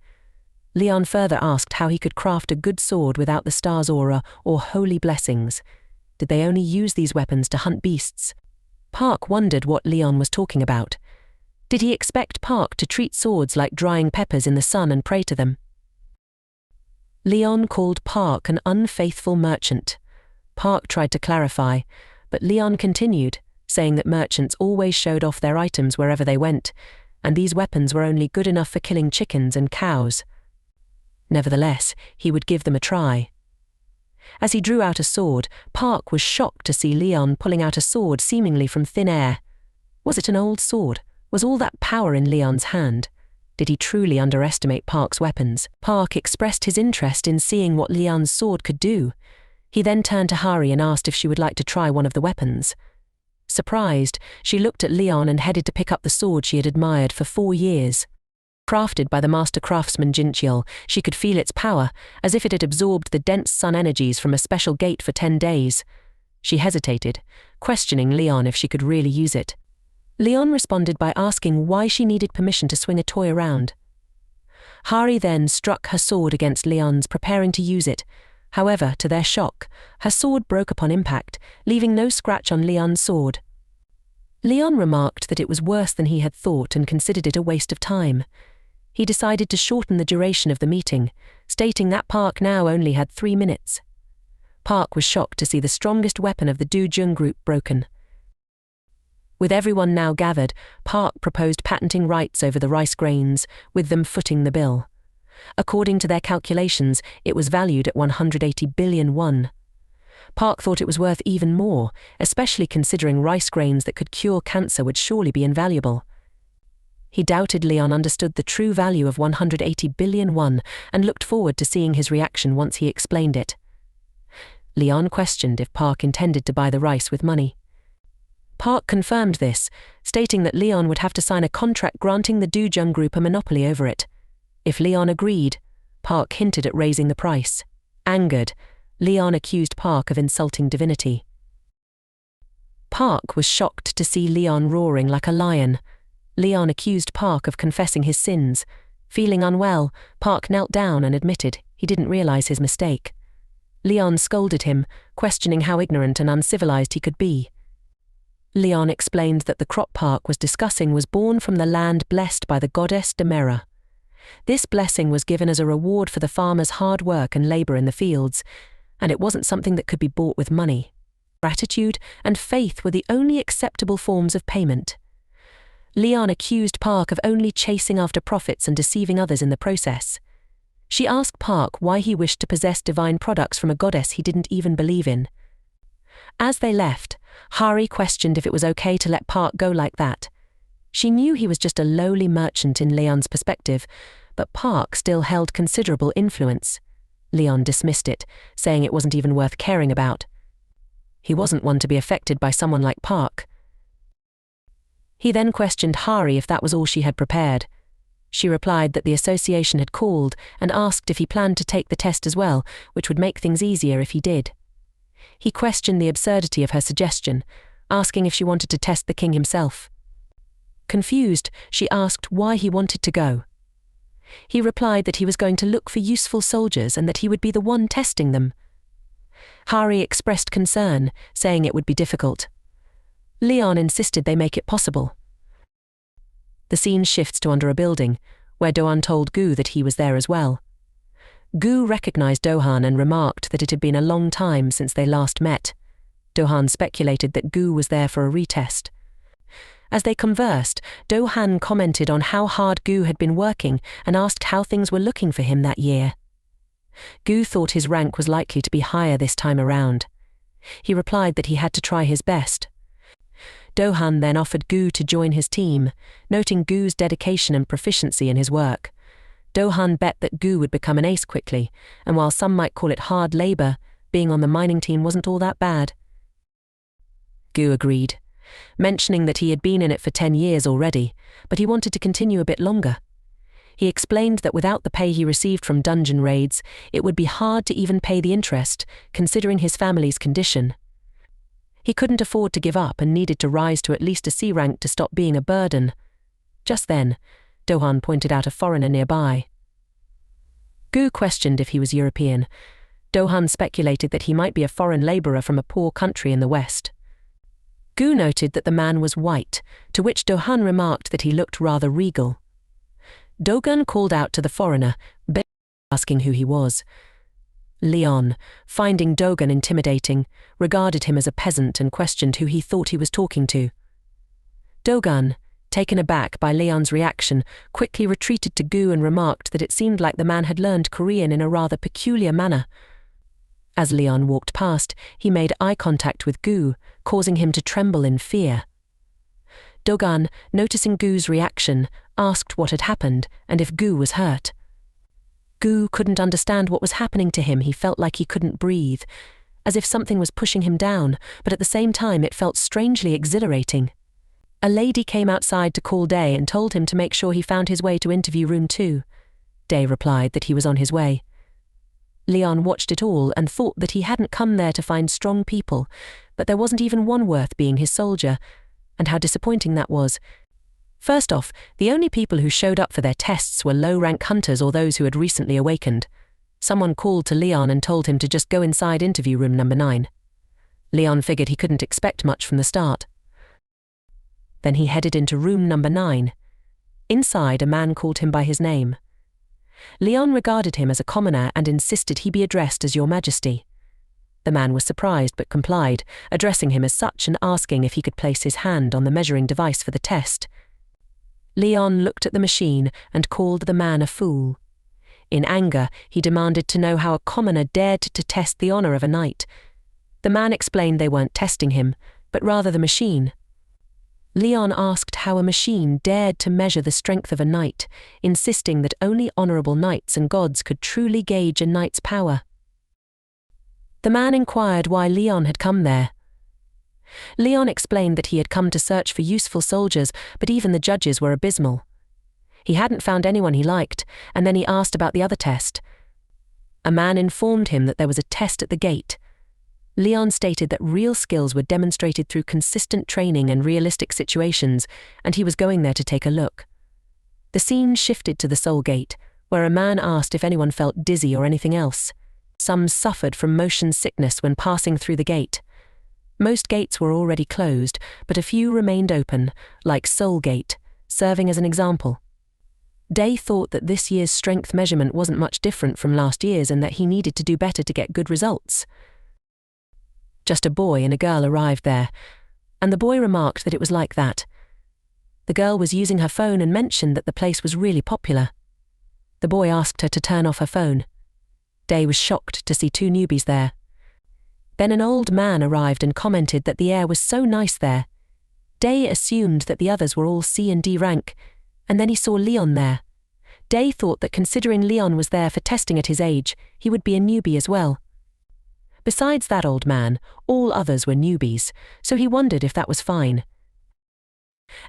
Leon further asked how he could craft a good sword without the star's aura or holy blessings. Did they only use these weapons to hunt beasts? Park wondered what Leon was talking about. Did he expect Park to treat swords like drying peppers in the sun and pray to them? Leon called Park an unfaithful merchant. Park tried to clarify, but Leon continued, saying that merchants always showed off their items wherever they went, and these weapons were only good enough for killing chickens and cows. Nevertheless, he would give them a try. As he drew out a sword, Park was shocked to see Leon pulling out a sword seemingly from thin air. Was it an old sword? Was all that power in Leon's hand? Did he truly underestimate Park's weapons? Park expressed his interest in seeing what Leon's sword could do. He then turned to Hari and asked if she would like to try one of the weapons. Surprised, she looked at Leon and headed to pick up the sword she had admired for 4 years. Crafted by the master craftsman Jinchiel, she could feel its power, as if it had absorbed the dense sun energies from a special gate for 10 days. She hesitated, questioning Leon if she could really use it. Leon responded by asking why she needed permission to swing a toy around. Hari then struck her sword against Leon's, preparing to use it. However, to their shock, her sword broke upon impact, leaving no scratch on Leon's sword. Leon remarked that it was worse than he had thought and considered it a waste of time. He decided to shorten the duration of the meeting, stating that Park now only had 3 minutes. Park was shocked to see the strongest weapon of the Dujung group broken. With everyone now gathered, Park proposed patenting rights over the rice grains, with them footing the bill. According to their calculations, it was valued at 180 billion won. Park thought it was worth even more, especially considering rice grains that could cure cancer would surely be invaluable. He doubted Leon understood the true value of 180 billion won and looked forward to seeing his reaction once he explained it. Leon questioned if Park intended to buy the rice with money. Park confirmed this, stating that Leon would have to sign a contract granting the Dujung Group a monopoly over it. If Leon agreed, Park hinted at raising the price. Angered, Leon accused Park of insulting divinity. Park was shocked to see Leon roaring like a lion. Leon accused Park of confessing his sins. Feeling unwell, Park knelt down and admitted he didn't realize his mistake. Leon scolded him, questioning how ignorant and uncivilized he could be. Leon explained that the crop Park was discussing was born from the land blessed by the goddess Tamer. This blessing was given as a reward for the farmer's hard work and labor in the fields, and it wasn't something that could be bought with money. Gratitude and faith were the only acceptable forms of payment. Leon accused Park of only chasing after profits and deceiving others in the process. She asked Park why he wished to possess divine products from a goddess he didn't even believe in. As they left, Hari questioned if it was okay to let Park go like that. She knew he was just a lowly merchant in Leon's perspective, but Park still held considerable influence. Leon dismissed it, saying it wasn't even worth caring about. He wasn't one to be affected by someone like Park. He then questioned Hari if that was all she had prepared. She replied that the association had called and asked if he planned to take the test as well, which would make things easier if he did. He questioned the absurdity of her suggestion, asking if she wanted to test the king himself. Confused, she asked why he wanted to go. He replied that he was going to look for useful soldiers and that he would be the one testing them. Hari expressed concern, saying it would be difficult. Leon insisted they make it possible. The scene shifts to under a building, where Dohan told Gu that he was there as well. Gu recognized Dohan and remarked that it had been a long time since they last met. Dohan speculated that Gu was there for a retest. As they conversed, Dohan commented on how hard Gu had been working and asked how things were looking for him that year. Gu thought his rank was likely to be higher this time around. He replied that he had to try his best. Dohan then offered Gu to join his team, noting Gu's dedication and proficiency in his work. Dohan bet that Gu would become an ace quickly, and while some might call it hard labor, being on the mining team wasn't all that bad. Gu agreed, mentioning that he had been in it for 10 years already, but he wanted to continue a bit longer. He explained that without the pay he received from dungeon raids, it would be hard to even pay the interest, considering his family's condition. He couldn't afford to give up and needed to rise to at least a C rank to stop being a burden. Just then, Dohan pointed out a foreigner nearby. Gu questioned if he was European. Dohan speculated that he might be a foreign laborer from a poor country in the West. Gu noted that the man was white, to which Dohan remarked that he looked rather regal. Dogan called out to the foreigner, asking who he was. Leon, finding Dogan intimidating, regarded him as a peasant and questioned who he thought he was talking to. Dogan, taken aback by Leon's reaction, quickly retreated to Gu and remarked that it seemed like the man had learned Korean in a rather peculiar manner. As Leon walked past, he made eye contact with Gu, causing him to tremble in fear. Dogan, noticing Gu's reaction, asked what had happened and if Gu was hurt. Gu couldn't understand what was happening to him. He felt like he couldn't breathe, as if something was pushing him down, but at the same time it felt strangely exhilarating. A lady came outside to call Day and told him to make sure he found his way to interview room 2. Day replied that he was on his way. Leon watched it all and thought that he hadn't come there to find strong people, but there wasn't even one worth being his soldier, and how disappointing that was. First off, the only people who showed up for their tests were low-rank hunters or those who had recently awakened. Someone called to Leon and told him to just go inside interview room number 9. Leon figured he couldn't expect much from the start. Then he headed into room number 9. Inside, a man called him by his name. Leon regarded him as a commoner and insisted he be addressed as Your Majesty. The man was surprised but complied, addressing him as such and asking if he could place his hand on the measuring device for the test. Leon looked at the machine and called the man a fool. In anger, he demanded to know how a commoner dared to test the honor of a knight. The man explained they weren't testing him, but rather the machine. Leon asked how a machine dared to measure the strength of a knight, insisting that only honorable knights and gods could truly gauge a knight's power. The man inquired why Leon had come there. Leon explained that he had come to search for useful soldiers, but even the judges were abysmal. He hadn't found anyone he liked, and then he asked about the other test. A man informed him that there was a test at the gate. Leon stated that real skills were demonstrated through consistent training and realistic situations, and he was going there to take a look. The scene shifted to the Soul Gate, where a man asked if anyone felt dizzy or anything else. Some suffered from motion sickness when passing through the gate. Most gates were already closed, but a few remained open, like Soul Gate, serving as an example. Day thought that this year's strength measurement wasn't much different from last year's and that he needed to do better to get good results. Just a boy and a girl arrived there, and the boy remarked that it was like that. The girl was using her phone and mentioned that the place was really popular. The boy asked her to turn off her phone. Day was shocked to see two newbies there. Then an old man arrived and commented that the air was so nice there. Day assumed that the others were all C and D rank, and then he saw Leon there. Day thought that considering Leon was there for testing at his age, he would be a newbie as well. Besides that old man, all others were newbies, so he wondered if that was fine.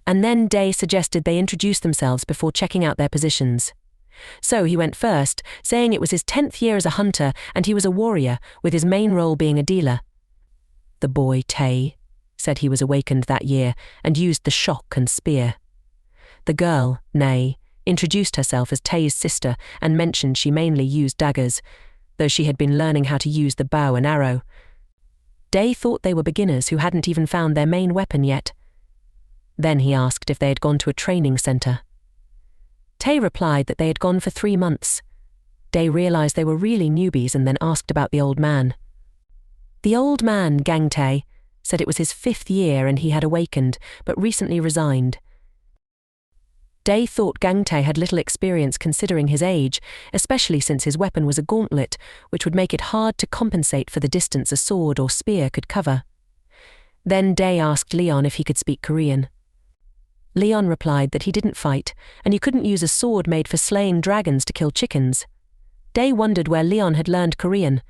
And then Day suggested they introduce themselves before checking out their positions. So he went first, saying it was his 10th year as a hunter and he was a warrior, with his main role being a dealer. The boy, Tay, said he was awakened that year and used the shock and spear. The girl, Nay, introduced herself as Tay's sister and mentioned she mainly used daggers, though she had been learning how to use the bow and arrow. Day thought they were beginners who hadn't even found their main weapon yet. Then he asked if they had gone to a training center. Tay replied that they had gone for 3 months. Day realized they were really newbies and then asked about the old man. The old man, Gang Tay, said it was his 5th year and he had awakened, but recently resigned. Day thought Gang Tay had little experience considering his age, especially since his weapon was a gauntlet, which would make it hard to compensate for the distance a sword or spear could cover. Then Day asked Leon if he could speak Korean. Leon replied that he didn't fight, and you couldn't use a sword made for slaying dragons to kill chickens. Day wondered where Leon had learned Korean.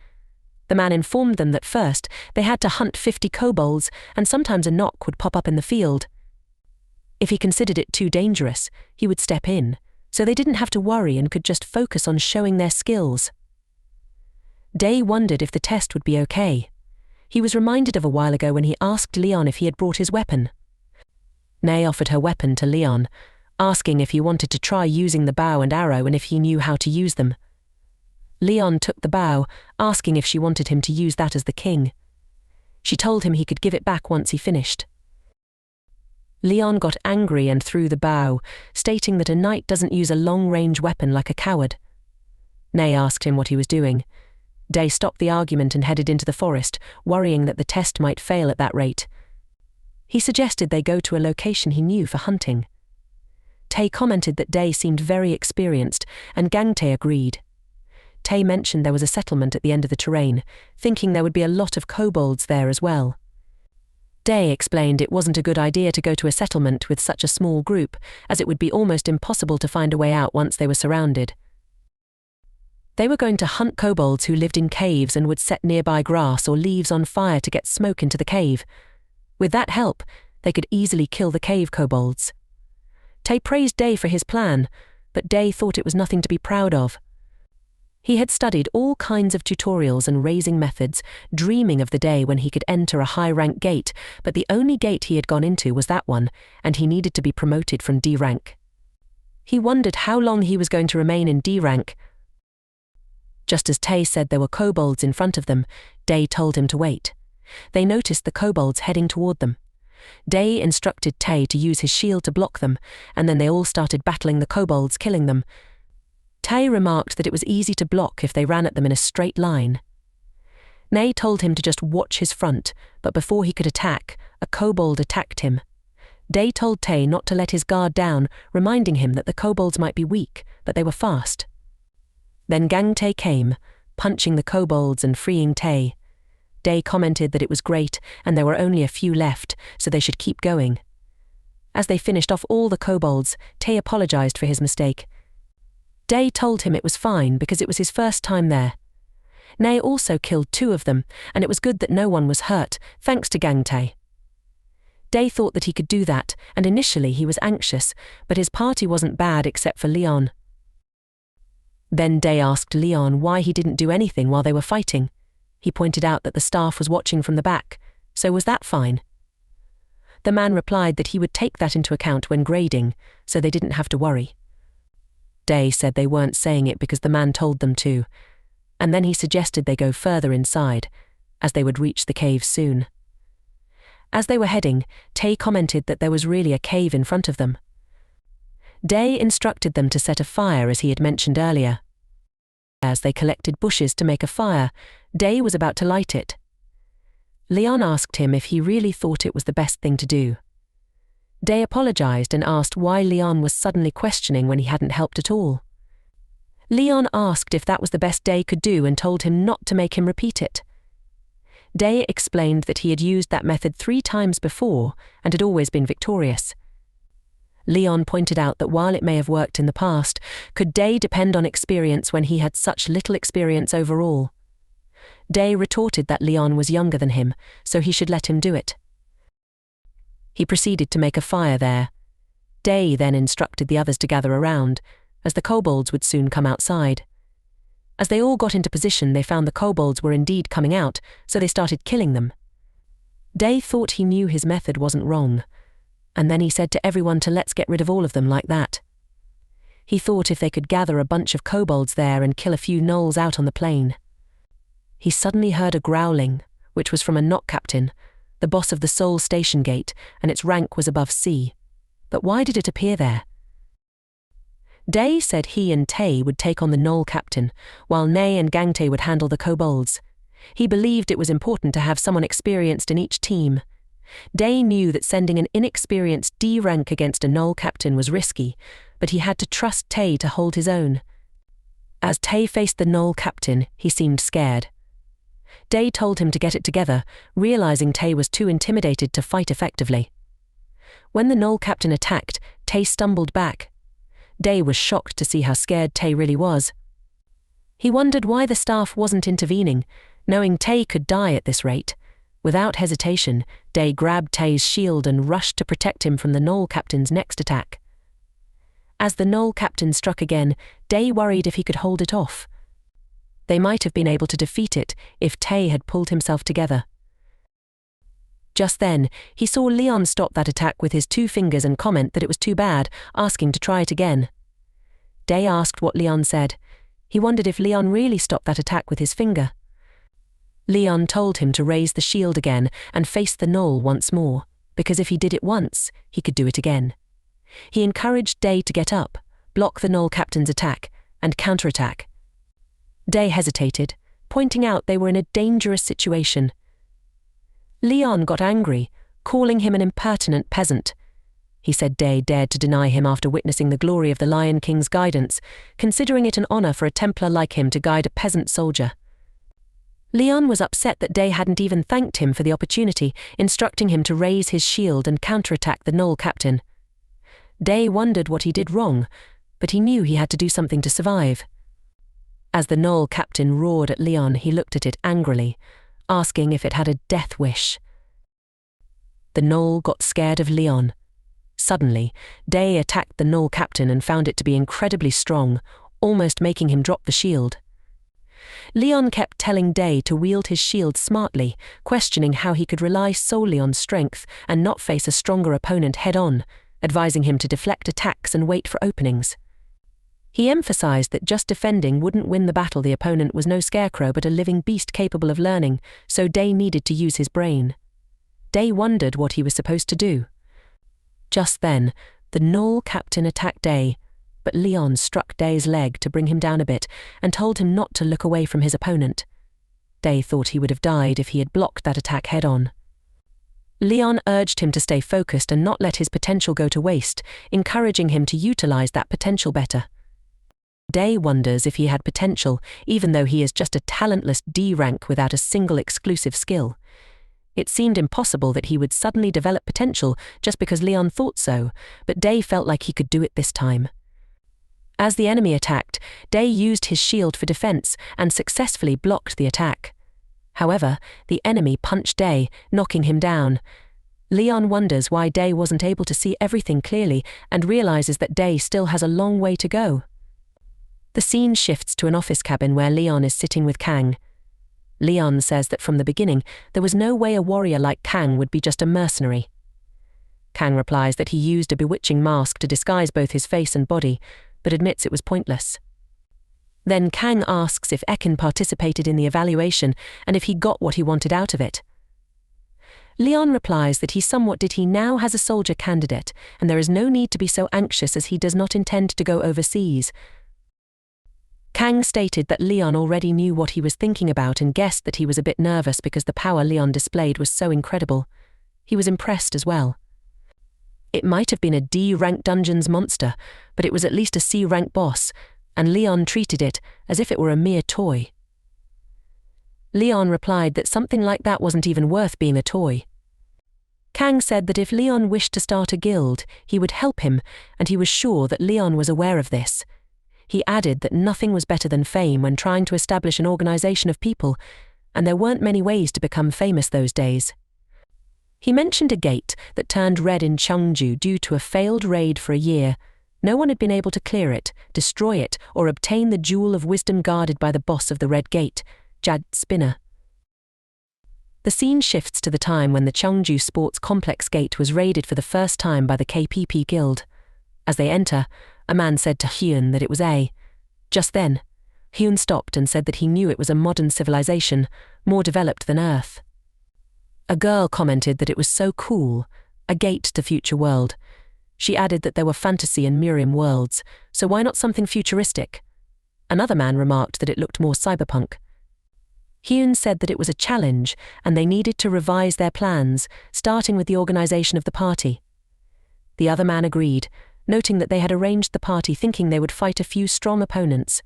The man informed them that first they had to hunt 50 kobolds, and sometimes a knock would pop up in the field. If he considered it too dangerous, he would step in, so they didn't have to worry and could just focus on showing their skills. Day wondered if the test would be okay. He was reminded of a while ago when he asked Leon if he had brought his weapon. Nay offered her weapon to Leon, asking if he wanted to try using the bow and arrow and if he knew how to use them. Leon took the bow, asking if she wanted him to use that as the king. She told him he could give it back once he finished. Leon got angry and threw the bow, stating that a knight doesn't use a long-range weapon like a coward. Nay asked him what he was doing. Day stopped the argument and headed into the forest, worrying that the test might fail at that rate. He suggested they go to a location he knew for hunting. Tay commented that Day seemed very experienced, and Gang Tay agreed. Tay mentioned there was a settlement at the end of the terrain, thinking there would be a lot of kobolds there as well. Day explained it wasn't a good idea to go to a settlement with such a small group, as it would be almost impossible to find a way out once they were surrounded. They were going to hunt kobolds who lived in caves and would set nearby grass or leaves on fire to get smoke into the cave. With that help, they could easily kill the cave kobolds. Tay praised Day for his plan, but Day thought it was nothing to be proud of. He had studied all kinds of tutorials and raising methods, dreaming of the day when he could enter a high-rank gate, but the only gate he had gone into was that one, and he needed to be promoted from D rank. He wondered how long he was going to remain in D rank. Just as Tay said there were kobolds in front of them, Day told him to wait. They noticed the kobolds heading toward them. Day instructed Tay to use his shield to block them, and then they all started battling the kobolds, killing them. Tay remarked that it was easy to block if they ran at them in a straight line. Nay told him to just watch his front, but before he could attack, a kobold attacked him. Day told Tay not to let his guard down, reminding him that the kobolds might be weak, but they were fast. Then Gang Tay came, punching the kobolds and freeing Tay. Day commented that it was great and there were only a few left, so they should keep going. As they finished off all the kobolds, Tay apologized for his mistake. Day told him it was fine because it was his first time there. Nay also killed 2 of them, and it was good that no one was hurt, thanks to Gang Tay. Day thought that he could do that, and initially he was anxious, but his party wasn't bad except for Leon. Then Day asked Leon why he didn't do anything while they were fighting. He pointed out that the staff was watching from the back, so was that fine? The man replied that he would take that into account when grading, so they didn't have to worry. Day said they weren't saying it because the man told them to, and then he suggested they go further inside, as they would reach the cave soon. As they were heading, Tay commented that there was really a cave in front of them. Day instructed them to set a fire as he had mentioned earlier. As they collected bushes to make a fire, Day was about to light it. Leon asked him if he really thought it was the best thing to do. Day apologized and asked why Leon was suddenly questioning when he hadn't helped at all. Leon asked if that was the best Day could do and told him not to make him repeat it. Day explained that he had used that method 3 times before and had always been victorious. Leon pointed out that while it may have worked in the past, could Day depend on experience when he had such little experience overall? Day retorted that Leon was younger than him, so he should let him do it. He proceeded to make a fire there. Day then instructed the others to gather around, as the kobolds would soon come outside. As they all got into position, they found the kobolds were indeed coming out, so they started killing them. Day thought he knew his method wasn't wrong, and then he said to everyone to let's get rid of all of them like that. He thought if they could gather a bunch of kobolds there and kill a few gnolls out on the plain. He suddenly heard a growling, which was from a knot captain, the boss of the Seoul station gate, and its rank was above C. But why did it appear there? Day said he and Tay would take on the Gnoll captain, while Nay and Gangtae would handle the kobolds. He believed it was important to have someone experienced in each team. Day knew that sending an inexperienced D rank against a Gnoll captain was risky, but he had to trust Tay to hold his own. As Tay faced the Gnoll captain, he seemed scared. Day told him to get it together, realizing Tay was too intimidated to fight effectively. When the Gnoll captain attacked, Tay stumbled back. Day was shocked to see how scared Tay really was. He wondered why the staff wasn't intervening, knowing Tay could die at this rate. Without hesitation, Day grabbed Tay's shield and rushed to protect him from the Gnoll captain's next attack. As the Gnoll captain struck again, Day worried if he could hold it off. They might have been able to defeat it if Tay had pulled himself together. Just then, he saw Leon stop that attack with his 2 fingers and comment that it was too bad, asking to try it again. Day asked what Leon said. He wondered if Leon really stopped that attack with his finger. Leon told him to raise the shield again and face the gnoll once more, because if he did it once, he could do it again. He encouraged Day to get up, block the gnoll captain's attack, and counterattack. Day hesitated, pointing out they were in a dangerous situation. Leon got angry, calling him an impertinent peasant. He said Day dared to deny him after witnessing the glory of the Lion King's guidance, considering it an honor for a Templar like him to guide a peasant soldier. Leon was upset that Day hadn't even thanked him for the opportunity, instructing him to raise his shield and counterattack the gnoll captain. Day wondered what he did wrong, but he knew he had to do something to survive. As the gnoll captain roared at Leon, he looked at it angrily, asking if it had a death wish. The gnoll got scared of Leon. Suddenly, Day attacked the gnoll captain and found it to be incredibly strong, almost making him drop the shield. Leon kept telling Day to wield his shield smartly, questioning how he could rely solely on strength and not face a stronger opponent head-on, advising him to deflect attacks and wait for openings. He emphasized that just defending wouldn't win the battle. The opponent was no scarecrow but a living beast capable of learning, so Day needed to use his brain. Day wondered what he was supposed to do. Just then, the gnoll captain attacked Day, but Leon struck Day's leg to bring him down a bit and told him not to look away from his opponent. Day thought he would have died if he had blocked that attack head-on. Leon urged him to stay focused and not let his potential go to waste, encouraging him to utilize that potential better. Day wonders if he had potential, even though he is just a talentless D rank without a single exclusive skill. It seemed impossible that he would suddenly develop potential just because Leon thought so, but Day felt like he could do it this time. As the enemy attacked, Day used his shield for defense and successfully blocked the attack. However, the enemy punched Day, knocking him down. Leon wonders why Day wasn't able to see everything clearly and realizes that Day still has a long way to go. The scene shifts to an office cabin where Leon is sitting with Kang. Leon says that from the beginning, there was no way a warrior like Kang would be just a mercenary. Kang replies that he used a bewitching mask to disguise both his face and body, but admits it was pointless. Then Kang asks if Ekin participated in the evaluation and if he got what he wanted out of it. Leon replies that he now has a soldier candidate, and there is no need to be so anxious as he does not intend to go overseas. Kang stated that Leon already knew what he was thinking about and guessed that he was a bit nervous because the power Leon displayed was so incredible. He was impressed as well. It might have been a D-rank dungeons monster, but it was at least a C-rank boss, and Leon treated it as if it were a mere toy. Leon replied that something like that wasn't even worth being a toy. Kang said that if Leon wished to start a guild, he would help him, and he was sure that Leon was aware of this. He added that nothing was better than fame when trying to establish an organization of people, and there weren't many ways to become famous those days. He mentioned a gate that turned red in Cheongju due to a failed raid for a year. No one had been able to clear it, destroy it, or obtain the jewel of wisdom guarded by the boss of the Red Gate, Jagd Spinner. The scene shifts to the time when the Cheongju Sports Complex gate was raided for the first time by the KPP Guild. As they enter, a man said to Hyun that it was A. Just then, Hyun stopped and said that he knew it was a modern civilization, more developed than Earth. A girl commented that it was so cool, a gate to future world. She added that there were fantasy and Miriam worlds, so why not something futuristic? Another man remarked that it looked more cyberpunk. Hyun said that it was a challenge and they needed to revise their plans, starting with the organization of the party. The other man agreed, noting that they had arranged the party thinking they would fight a few strong opponents.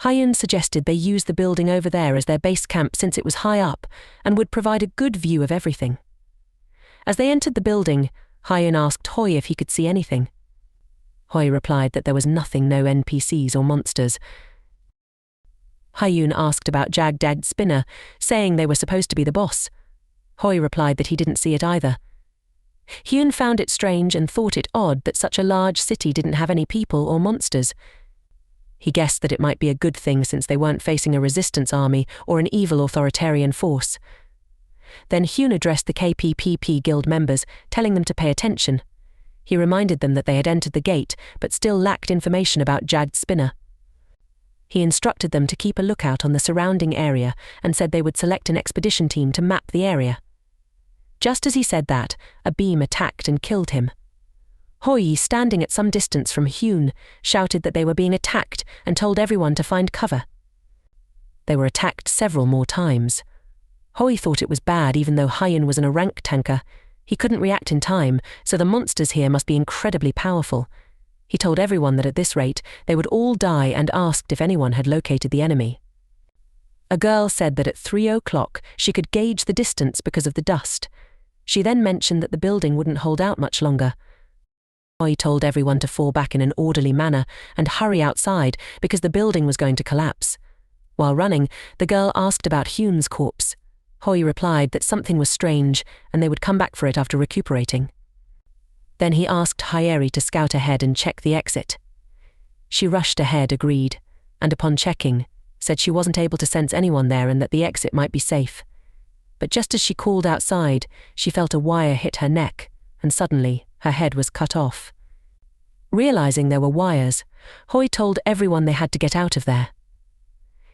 Hyun suggested they use the building over there as their base camp since it was high up and would provide a good view of everything. As they entered the building, Hyun asked Hoi if he could see anything. Hoi replied that there was nothing, no NPCs or monsters. Hyun asked about Jagd Spinner, saying they were supposed to be the boss. Hoi replied that he didn't see it either. Hyun found it strange and thought it odd that such a large city didn't have any people or monsters. He guessed that it might be a good thing since they weren't facing a resistance army or an evil authoritarian force. Then Hyun addressed the KPPP guild members, telling them to pay attention. He reminded them that they had entered the gate but still lacked information about Jagd Spinner. He instructed them to keep a lookout on the surrounding area and said they would select an expedition team to map the area. Just as he said that, a beam attacked and killed him. Hoi, standing at some distance from Hyun, shouted that they were being attacked and told everyone to find cover. They were attacked several more times. Hoi thought it was bad even though Hyun was in a rank tanker. He couldn't react in time, so the monsters here must be incredibly powerful. He told everyone that at this rate, they would all die and asked if anyone had located the enemy. A girl said that at 3 o'clock she could gauge the distance because of the dust. She then mentioned that the building wouldn't hold out much longer. Hoi told everyone to fall back in an orderly manner and hurry outside because the building was going to collapse. While running, the girl asked about Hyun's corpse. Hoi replied that something was strange and they would come back for it after recuperating. Then he asked Hyeri to scout ahead and check the exit. She rushed ahead, agreed, and upon checking, said she wasn't able to sense anyone there and that the exit might be safe. But just as she called outside, she felt a wire hit her neck, and suddenly her head was cut off. Realizing there were wires, Hoi told everyone they had to get out of there.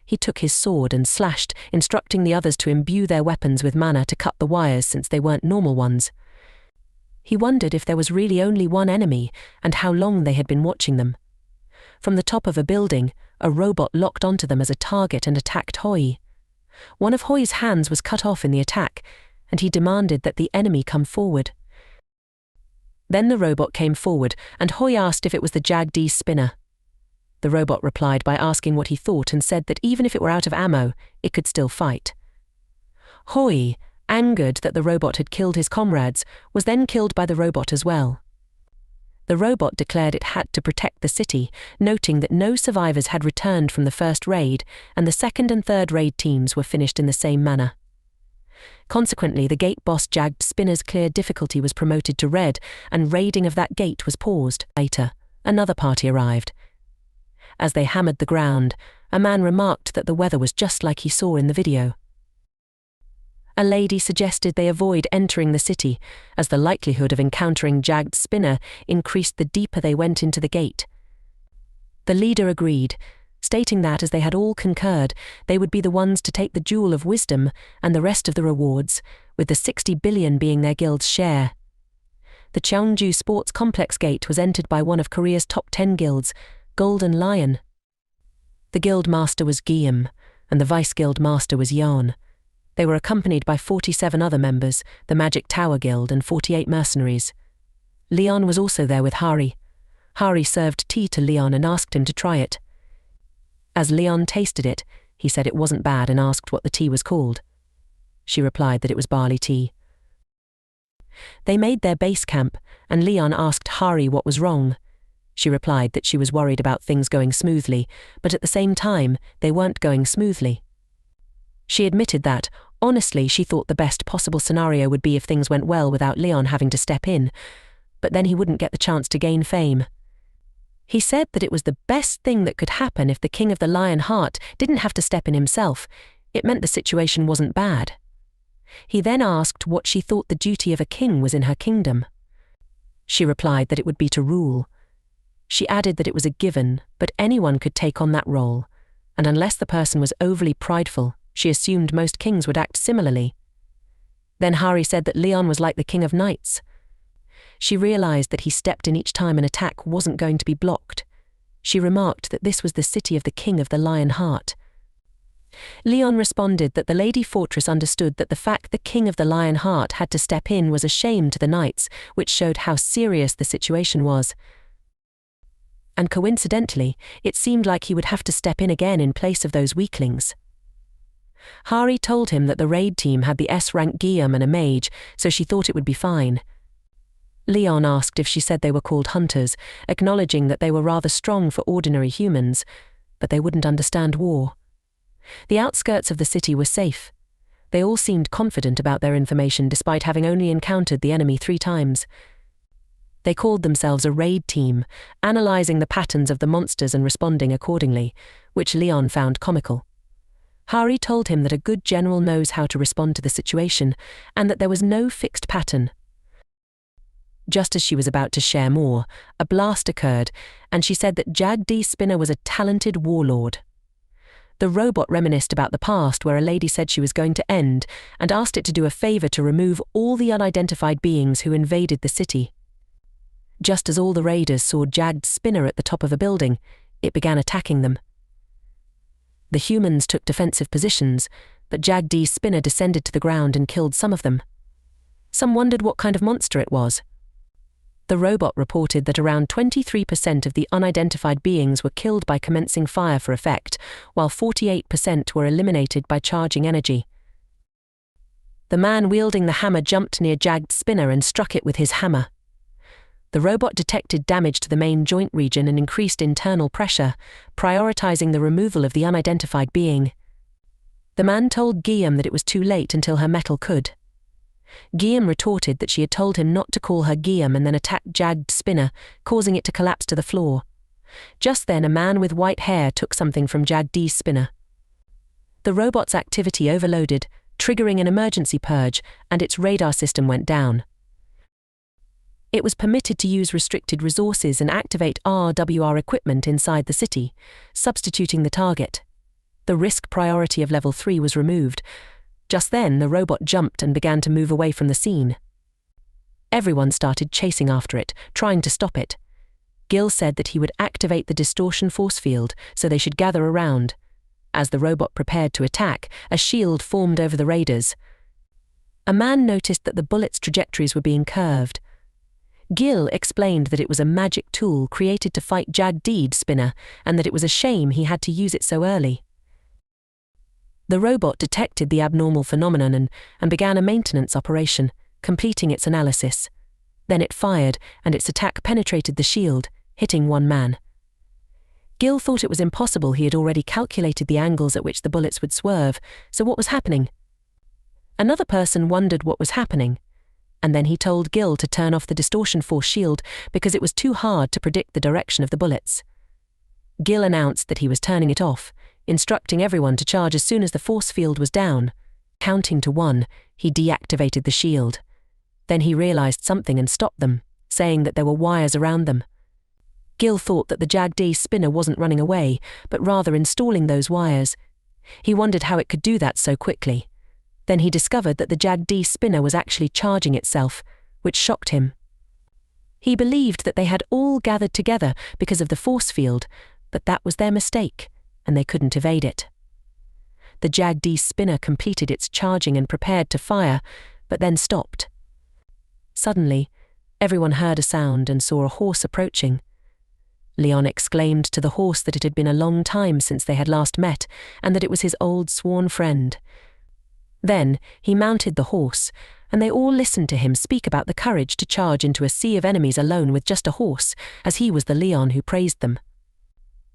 He took his sword and slashed, instructing the others to imbue their weapons with mana to cut the wires since they weren't normal ones. He wondered if there was really only one enemy and how long they had been watching them. From the top of a building, a robot locked onto them as a target and attacked Hoi. One of Hoi's hands was cut off in the attack, and he demanded that the enemy come forward. Then the robot came forward, and Hoi asked if it was the Jagd Spinner. The robot replied by asking what he thought and said that even if it were out of ammo, it could still fight. Hoi, angered that the robot had killed his comrades, was then killed by the robot as well. The robot declared it had to protect the city, noting that no survivors had returned from the first raid and the second and third raid teams were finished in the same manner. Consequently, the gate boss Jagged Spinner's clear difficulty was promoted to red, and raiding of that gate was paused. Later, another party arrived. As they hammered the ground, a man remarked that the weather was just like he saw in the video. A lady suggested they avoid entering the city, as the likelihood of encountering Jagged Spinner increased the deeper they went into the gate. The leader agreed, stating that as they had all concurred, they would be the ones to take the Jewel of Wisdom and the rest of the rewards, with the 60 billion being their guild's share. The Cheongju Sports Complex gate was entered by one of Korea's top 10 guilds, Golden Lion. The guild master was Guillaume, and the vice guild master was Jan. They were accompanied by 47 other members, the Magic Tower Guild, and 48 mercenaries. Leon was also there with Hari. Hari served tea to Leon and asked him to try it. As Leon tasted it, he said it wasn't bad and asked what the tea was called. She replied that it was barley tea. They made their base camp, and Leon asked Hari what was wrong. She replied that she was worried about things going smoothly, but at the same time, they weren't going smoothly. She admitted that, honestly, she thought the best possible scenario would be if things went well without Leon having to step in, but then he wouldn't get the chance to gain fame. He said that it was the best thing that could happen if the King of the Lion Heart didn't have to step in himself. It meant the situation wasn't bad. He then asked what she thought the duty of a king was in her kingdom. She replied that it would be to rule. She added that it was a given, but anyone could take on that role, and unless the person was overly prideful, she assumed most kings would act similarly. Then Hari said that Leon was like the King of Knights. She realized that he stepped in each time an attack wasn't going to be blocked. She remarked that this was the city of the King of the Lion Heart. Leon responded that the Lady Fortress understood that the fact the King of the Lion Heart had to step in was a shame to the knights, which showed how serious the situation was. And coincidentally, it seemed like he would have to step in again in place of those weaklings. Hari told him that the raid team had the S-rank Guillaume and a mage, so she thought it would be fine. Leon asked if she said they were called hunters, acknowledging that they were rather strong for ordinary humans, but they wouldn't understand war. The outskirts of the city were safe. They all seemed confident about their information despite having only encountered the enemy 3 times. They called themselves a raid team, analyzing the patterns of the monsters and responding accordingly, which Leon found comical. Hari told him that a good general knows how to respond to the situation, and that there was no fixed pattern. Just as she was about to share more, a blast occurred, and she said that Jagged Spinner was a talented warlord. The robot reminisced about the past where a lady said she was going to end, and asked it to do a favor to remove all the unidentified beings who invaded the city. Just as all the raiders saw Jagged Spinner at the top of a building, it began attacking them. The humans took defensive positions, but Jagged Spinner descended to the ground and killed some of them. Some wondered what kind of monster it was. The robot reported that around 23% of the unidentified beings were killed by commencing fire for effect, while 48% were eliminated by charging energy. The man wielding the hammer jumped near Jagged Spinner and struck it with his hammer. The robot detected damage to the main joint region and increased internal pressure, prioritizing the removal of the unidentified being. The man told Guillaume that it was too late until her metal could. Guillaume retorted that she had told him not to call her Guillaume and then attacked Jagged Spinner, causing it to collapse to the floor. Just then a man with white hair took something from Jagged Spinner. The robot's activity overloaded, triggering an emergency purge, and its radar system went down. It was permitted to use restricted resources and activate RWR equipment inside the city, substituting the target. The risk priority of level 3 was removed. Just then, the robot jumped and began to move away from the scene. Everyone started chasing after it, trying to stop it. Gil said that he would activate the distortion force field, so they should gather around. As the robot prepared to attack, a shield formed over the raiders. A man noticed that the bullets' trajectories were being curved. Gil explained that it was a magic tool created to fight Jagged Spinner, and that it was a shame he had to use it so early. The robot detected the abnormal phenomenon and began a maintenance operation, completing its analysis. Then it fired, and its attack penetrated the shield, hitting one man. Gil thought it was impossible. He had already calculated the angles at which the bullets would swerve, so what was happening? Another person wondered what was happening, and then he told Gil to turn off the distortion force shield because it was too hard to predict the direction of the bullets. Gil announced that he was turning it off, instructing everyone to charge as soon as the force field was down. Counting to 1, he deactivated the shield. Then he realized something and stopped them, saying that there were wires around them. Gil thought that the Jagdi spinner wasn't running away, but rather installing those wires. He wondered how it could do that so quickly. Then he discovered that the Jagdi spinner was actually charging itself, which shocked him. He believed that they had all gathered together because of the force field, but that was their mistake, and they couldn't evade it. The Jagdi spinner completed its charging and prepared to fire, but then stopped. Suddenly, everyone heard a sound and saw a horse approaching. Leon exclaimed to the horse that it had been a long time since they had last met, and that it was his old sworn friend. Then he mounted the horse, and they all listened to him speak about the courage to charge into a sea of enemies alone with just a horse, as he was the Leon who praised them.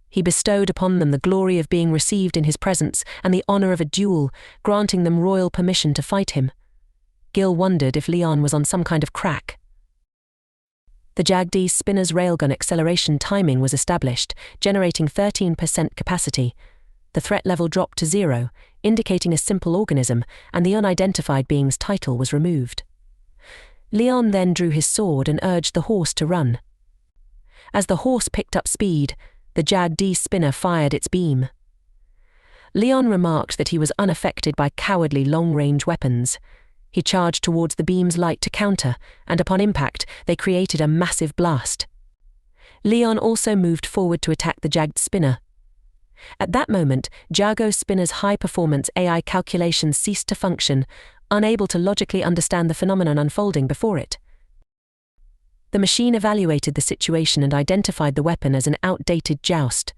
He bestowed upon them the glory of being received in his presence and the honor of a duel, granting them royal permission to fight him. Gil wondered if Leon was on some kind of crack. The Jagdi spinner's railgun acceleration timing was established, generating 13% capacity. The threat level dropped to 0, indicating a simple organism, and the unidentified being's title was removed. Leon then drew his sword and urged the horse to run. As the horse picked up speed, the Jagdi spinner fired its beam. Leon remarked that he was unaffected by cowardly long-range weapons. He charged towards the beam's light to counter, and upon impact, they created a massive blast. Leon also moved forward to attack the Jagd spinner. At that moment, Jago spinner's high-performance AI calculations ceased to function, unable to logically understand the phenomenon unfolding before it. The machine evaluated the situation and identified the weapon as an outdated joust.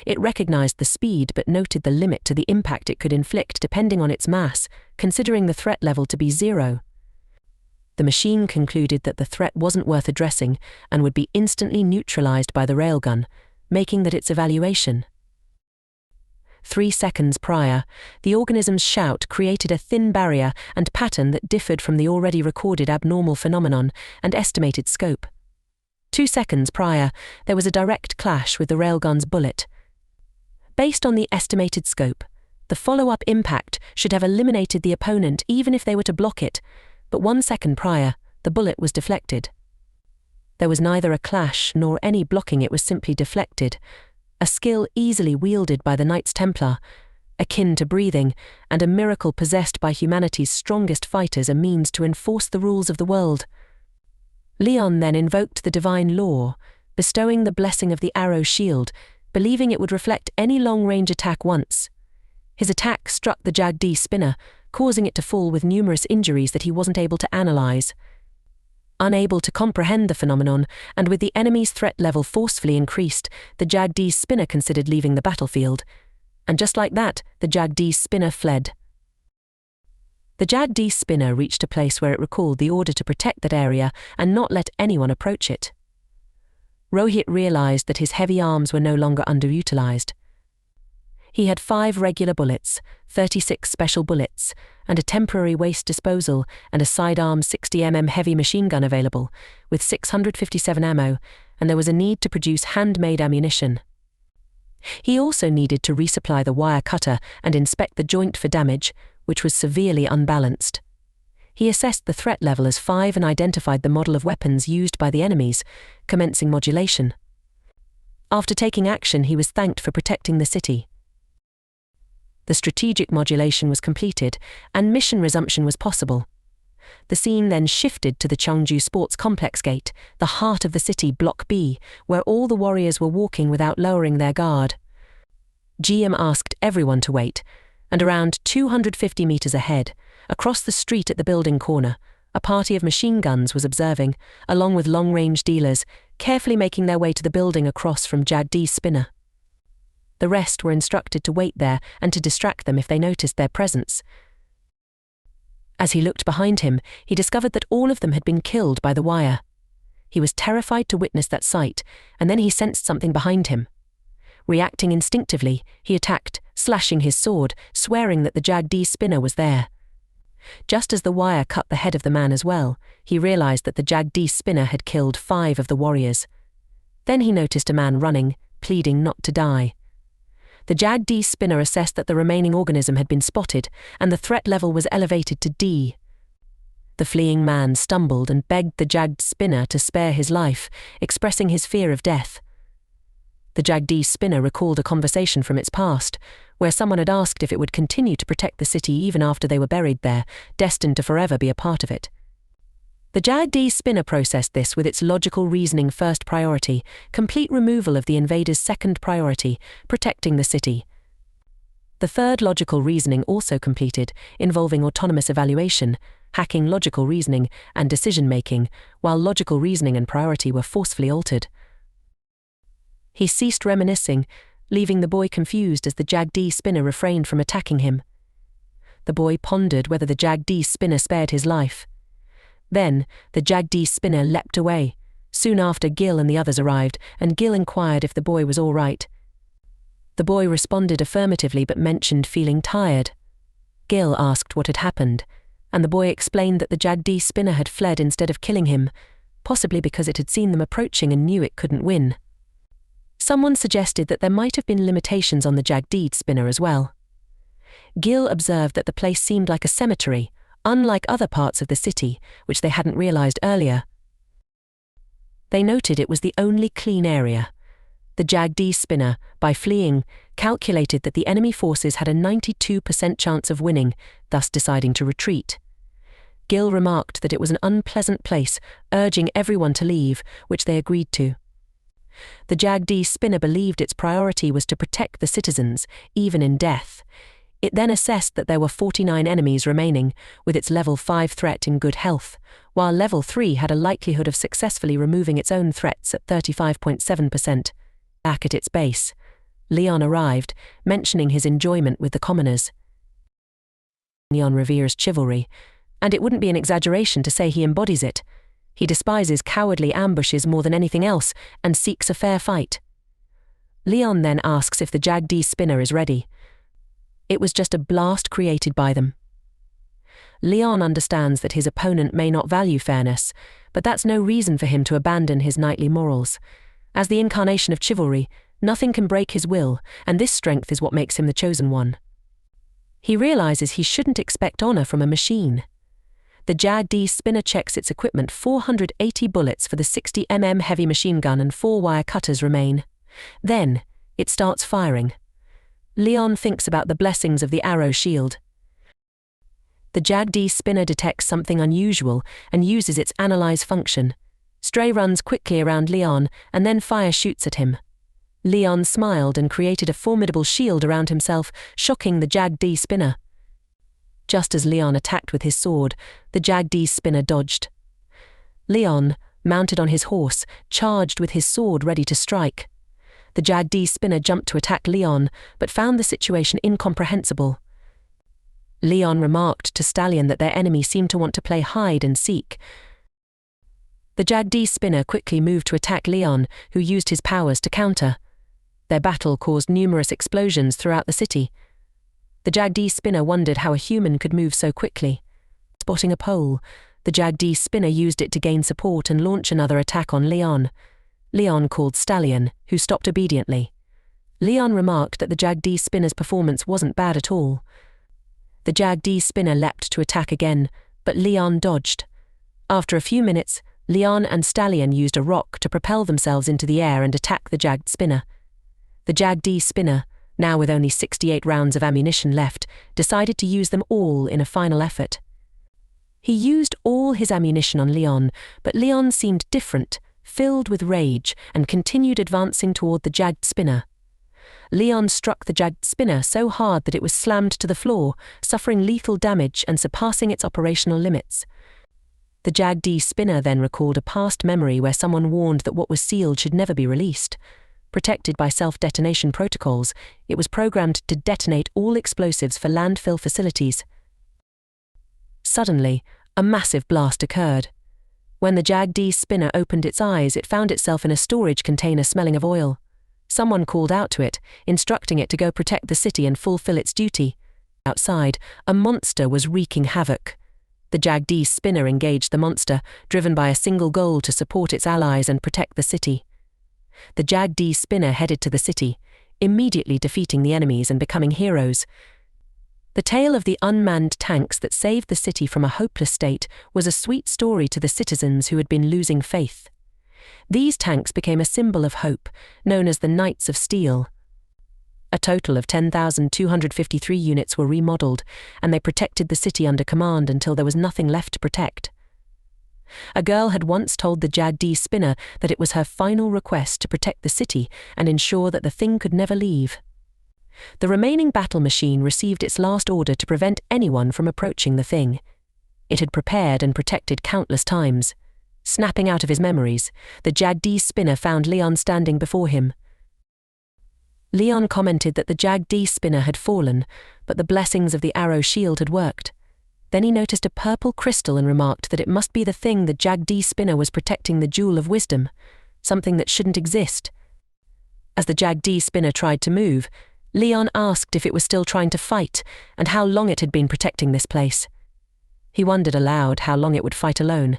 It recognized the speed but noted the limit to the impact it could inflict depending on its mass, considering the threat level to be 0. The machine concluded that the threat wasn't worth addressing and would be instantly neutralized by the railgun, making that its evaluation. 3 seconds prior, the organism's shout created a thin barrier and pattern that differed from the already recorded abnormal phenomenon and estimated scope. 2 seconds prior, there was a direct clash with the railgun's bullet. Based on the estimated scope, the follow-up impact should have eliminated the opponent even if they were to block it, but 1 second prior, the bullet was deflected. There was neither a clash nor any blocking, it was simply deflected, a skill easily wielded by the Knights Templar, akin to breathing, and a miracle possessed by humanity's strongest fighters, a means to enforce the rules of the world. Leon then invoked the divine law, bestowing the blessing of the arrow shield, believing it would reflect any long-range attack once. His attack struck the Jagdi spinner, causing it to fall with numerous injuries that he wasn't able to analyze. Unable to comprehend the phenomenon, and with the enemy's threat level forcefully increased, the Jagdi spinner considered leaving the battlefield. And just like that, the Jagdi spinner fled. The Jagdi spinner reached a place where it recalled the order to protect that area and not let anyone approach it. Rohit realized that his heavy arms were no longer underutilized. He had 5 regular bullets, 36 special bullets, and a temporary waste disposal and a sidearm 60mm heavy machine gun available, with 657 ammo, and there was a need to produce handmade ammunition. He also needed to resupply the wire cutter and inspect the joint for damage, which was severely unbalanced. He assessed the threat level as 5 and identified the model of weapons used by the enemies, commencing modulation. After taking action, he was thanked for protecting the city. The strategic modulation was completed, and mission resumption was possible. The scene then shifted to the Cheongju Sports Complex Gate, the heart of the city, Block B, where all the warriors were walking without lowering their guard. GM asked everyone to wait, and around 250 meters ahead, across the street at the building corner, a party of machine guns was observing, along with long-range dealers, carefully making their way to the building across from Jagdi's spinner. The rest were instructed to wait there and to distract them if they noticed their presence. As he looked behind him, he discovered that all of them had been killed by the wire. He was terrified to witness that sight, and then he sensed something behind him. Reacting instinctively, he attacked, slashing his sword, swearing that the Jagdi spinner was there. Just as the wire cut the head of the man as well, he realized that the Jagdish spinner had killed 5 of the warriors. Then he noticed a man running, pleading not to die. The Jagdish spinner assessed that the remaining organism had been spotted, and the threat level was elevated to D. The fleeing man stumbled and begged the Jagd spinner to spare his life, expressing his fear of death. The Jagdish spinner recalled a conversation from its past, where someone had asked if it would continue to protect the city even after they were buried there, destined to forever be a part of it. The Jagdish spinner processed this with its logical reasoning first priority, complete removal of the invaders' second priority, protecting the city. The third logical reasoning also completed, involving autonomous evaluation, hacking logical reasoning, and decision-making, while logical reasoning and priority were forcefully altered. He ceased reminiscing, leaving the boy confused as the Jagdish spinner refrained from attacking him. The boy pondered whether the Jagdish spinner spared his life. Then, the Jagdish spinner leapt away. Soon after, Gil and the others arrived, and Gil inquired if the boy was all right. The boy responded affirmatively but mentioned feeling tired. Gil asked what had happened, and the boy explained that the Jagdish spinner had fled instead of killing him, possibly because it had seen them approaching and knew it couldn't win. Someone suggested that there might have been limitations on the Jagdish spinner as well. Gil observed that the place seemed like a cemetery, unlike other parts of the city, which they hadn't realized earlier. They noted it was the only clean area. The Jagdish spinner, by fleeing, calculated that the enemy forces had a 92% chance of winning, thus deciding to retreat. Gil remarked that it was an unpleasant place, urging everyone to leave, which they agreed to. The Jagdish spinner believed its priority was to protect the citizens, even in death. It then assessed that there were 49 enemies remaining, with its level 5 threat in good health, while level 3 had a likelihood of successfully removing its own threats at 35.7%. Back at its base, Leon arrived, mentioning his enjoyment with the commoners. Leon reveres chivalry, and it wouldn't be an exaggeration to say he embodies it. He despises cowardly ambushes more than anything else and seeks a fair fight. Leon then asks if the Jagdish spinner is ready. It was just a blast created by them. Leon understands that his opponent may not value fairness, but that's no reason for him to abandon his knightly morals. As the incarnation of chivalry, nothing can break his will, and this strength is what makes him the chosen one. He realizes he shouldn't expect honor from a machine. The Jagdish spinner checks its equipment. 480 bullets for the 60mm heavy machine gun and 4 wire cutters remain. Then, it starts firing. Leon thinks about the blessings of the arrow shield. The Jagdish spinner detects something unusual and uses its analyze function. Stray runs quickly around Leon, and then fire shoots at him. Leon smiled and created a formidable shield around himself, shocking the Jagdish spinner. Just as Leon attacked with his sword, the Jagdish spinner dodged. Leon, mounted on his horse, charged with his sword ready to strike. The Jagdish spinner jumped to attack Leon, but found the situation incomprehensible. Leon remarked to Stallion that their enemy seemed to want to play hide and seek. The Jagdish spinner quickly moved to attack Leon, who used his powers to counter. Their battle caused numerous explosions throughout the city. The Jagdish spinner wondered how a human could move so quickly. Spotting a pole, the Jagdish spinner used it to gain support and launch another attack on Leon. Leon called Stallion, who stopped obediently. Leon remarked that the Jagdish spinner's performance wasn't bad at all. The Jagdish spinner leapt to attack again, but Leon dodged. After a few minutes, Leon and Stallion used a rock to propel themselves into the air and attack the Jagd spinner. The Jagdish spinner, now with only 68 rounds of ammunition left, decided to use them all in a final effort. He used all his ammunition on Leon, but Leon seemed different, filled with rage, and continued advancing toward the Jagd spinner. Leon struck the Jagd spinner so hard that it was slammed to the floor, suffering lethal damage and surpassing its operational limits. The Jagdish spinner then recalled a past memory where someone warned that what was sealed should never be released. Protected by self-detonation protocols, it was programmed to detonate all explosives for landfill facilities. Suddenly, a massive blast occurred. When the Jagdish spinner opened its eyes, it found itself in a storage container smelling of oil. Someone called out to it, instructing it to go protect the city and fulfill its duty. Outside, a monster was wreaking havoc. The Jagdish spinner engaged the monster, driven by a single goal to support its allies and protect the city. The Jagdish spinner headed to the city, immediately defeating the enemies and becoming heroes. The tale of the unmanned tanks that saved the city from a hopeless state was a sweet story to the citizens who had been losing faith. These tanks became a symbol of hope, known as the Knights of Steel. A total of 10,253 units were remodeled, and they protected the city under command until there was nothing left to protect. A girl had once told the Jagdish spinner that it was her final request to protect the city and ensure that the thing could never leave. The remaining battle machine received its last order to prevent anyone from approaching the thing. It had prepared and protected countless times. Snapping out of his memories, the Jagdish spinner found Leon standing before him. Leon commented that the Jagdish spinner had fallen, but the blessings of the arrow shield had worked. Then he noticed a purple crystal and remarked that it must be the thing the Jagdish spinner was protecting, the jewel of wisdom, something that shouldn't exist. As the Jagdish spinner tried to move, Leon asked if it was still trying to fight and how long it had been protecting this place. He wondered aloud how long it would fight alone.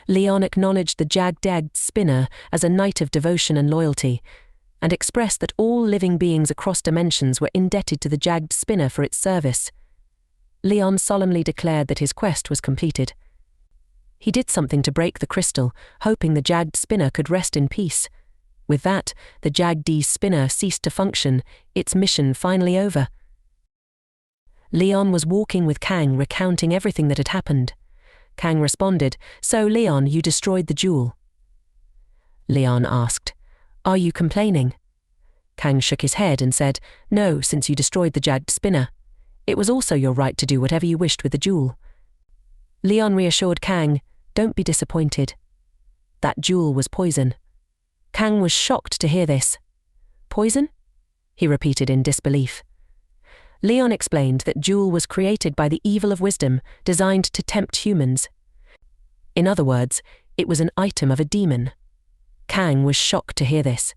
Leon acknowledged the Jagdish spinner as a knight of devotion and loyalty, and expressed that all living beings across dimensions were indebted to the Jagdish spinner for its service. Leon solemnly declared that his quest was completed. He did something to break the crystal, hoping the Jagdish spinner could rest in peace. With that, the Jagdish spinner ceased to function, its mission finally over. Leon was walking with Kang, recounting everything that had happened. Kang responded, "So, Leon, you destroyed the jewel." Leon asked, "Are you complaining?" Kang shook his head and said, "No, since you destroyed the Jagdish spinner. It was also your right to do whatever you wished with the jewel." Leon reassured Kang, "Don't be disappointed. That jewel was poison." Kang was shocked to hear this. "Poison?" he repeated in disbelief. Leon explained that jewel was created by the evil of wisdom, designed to tempt humans. In other words, it was an item of a demon. Kang was shocked to hear this.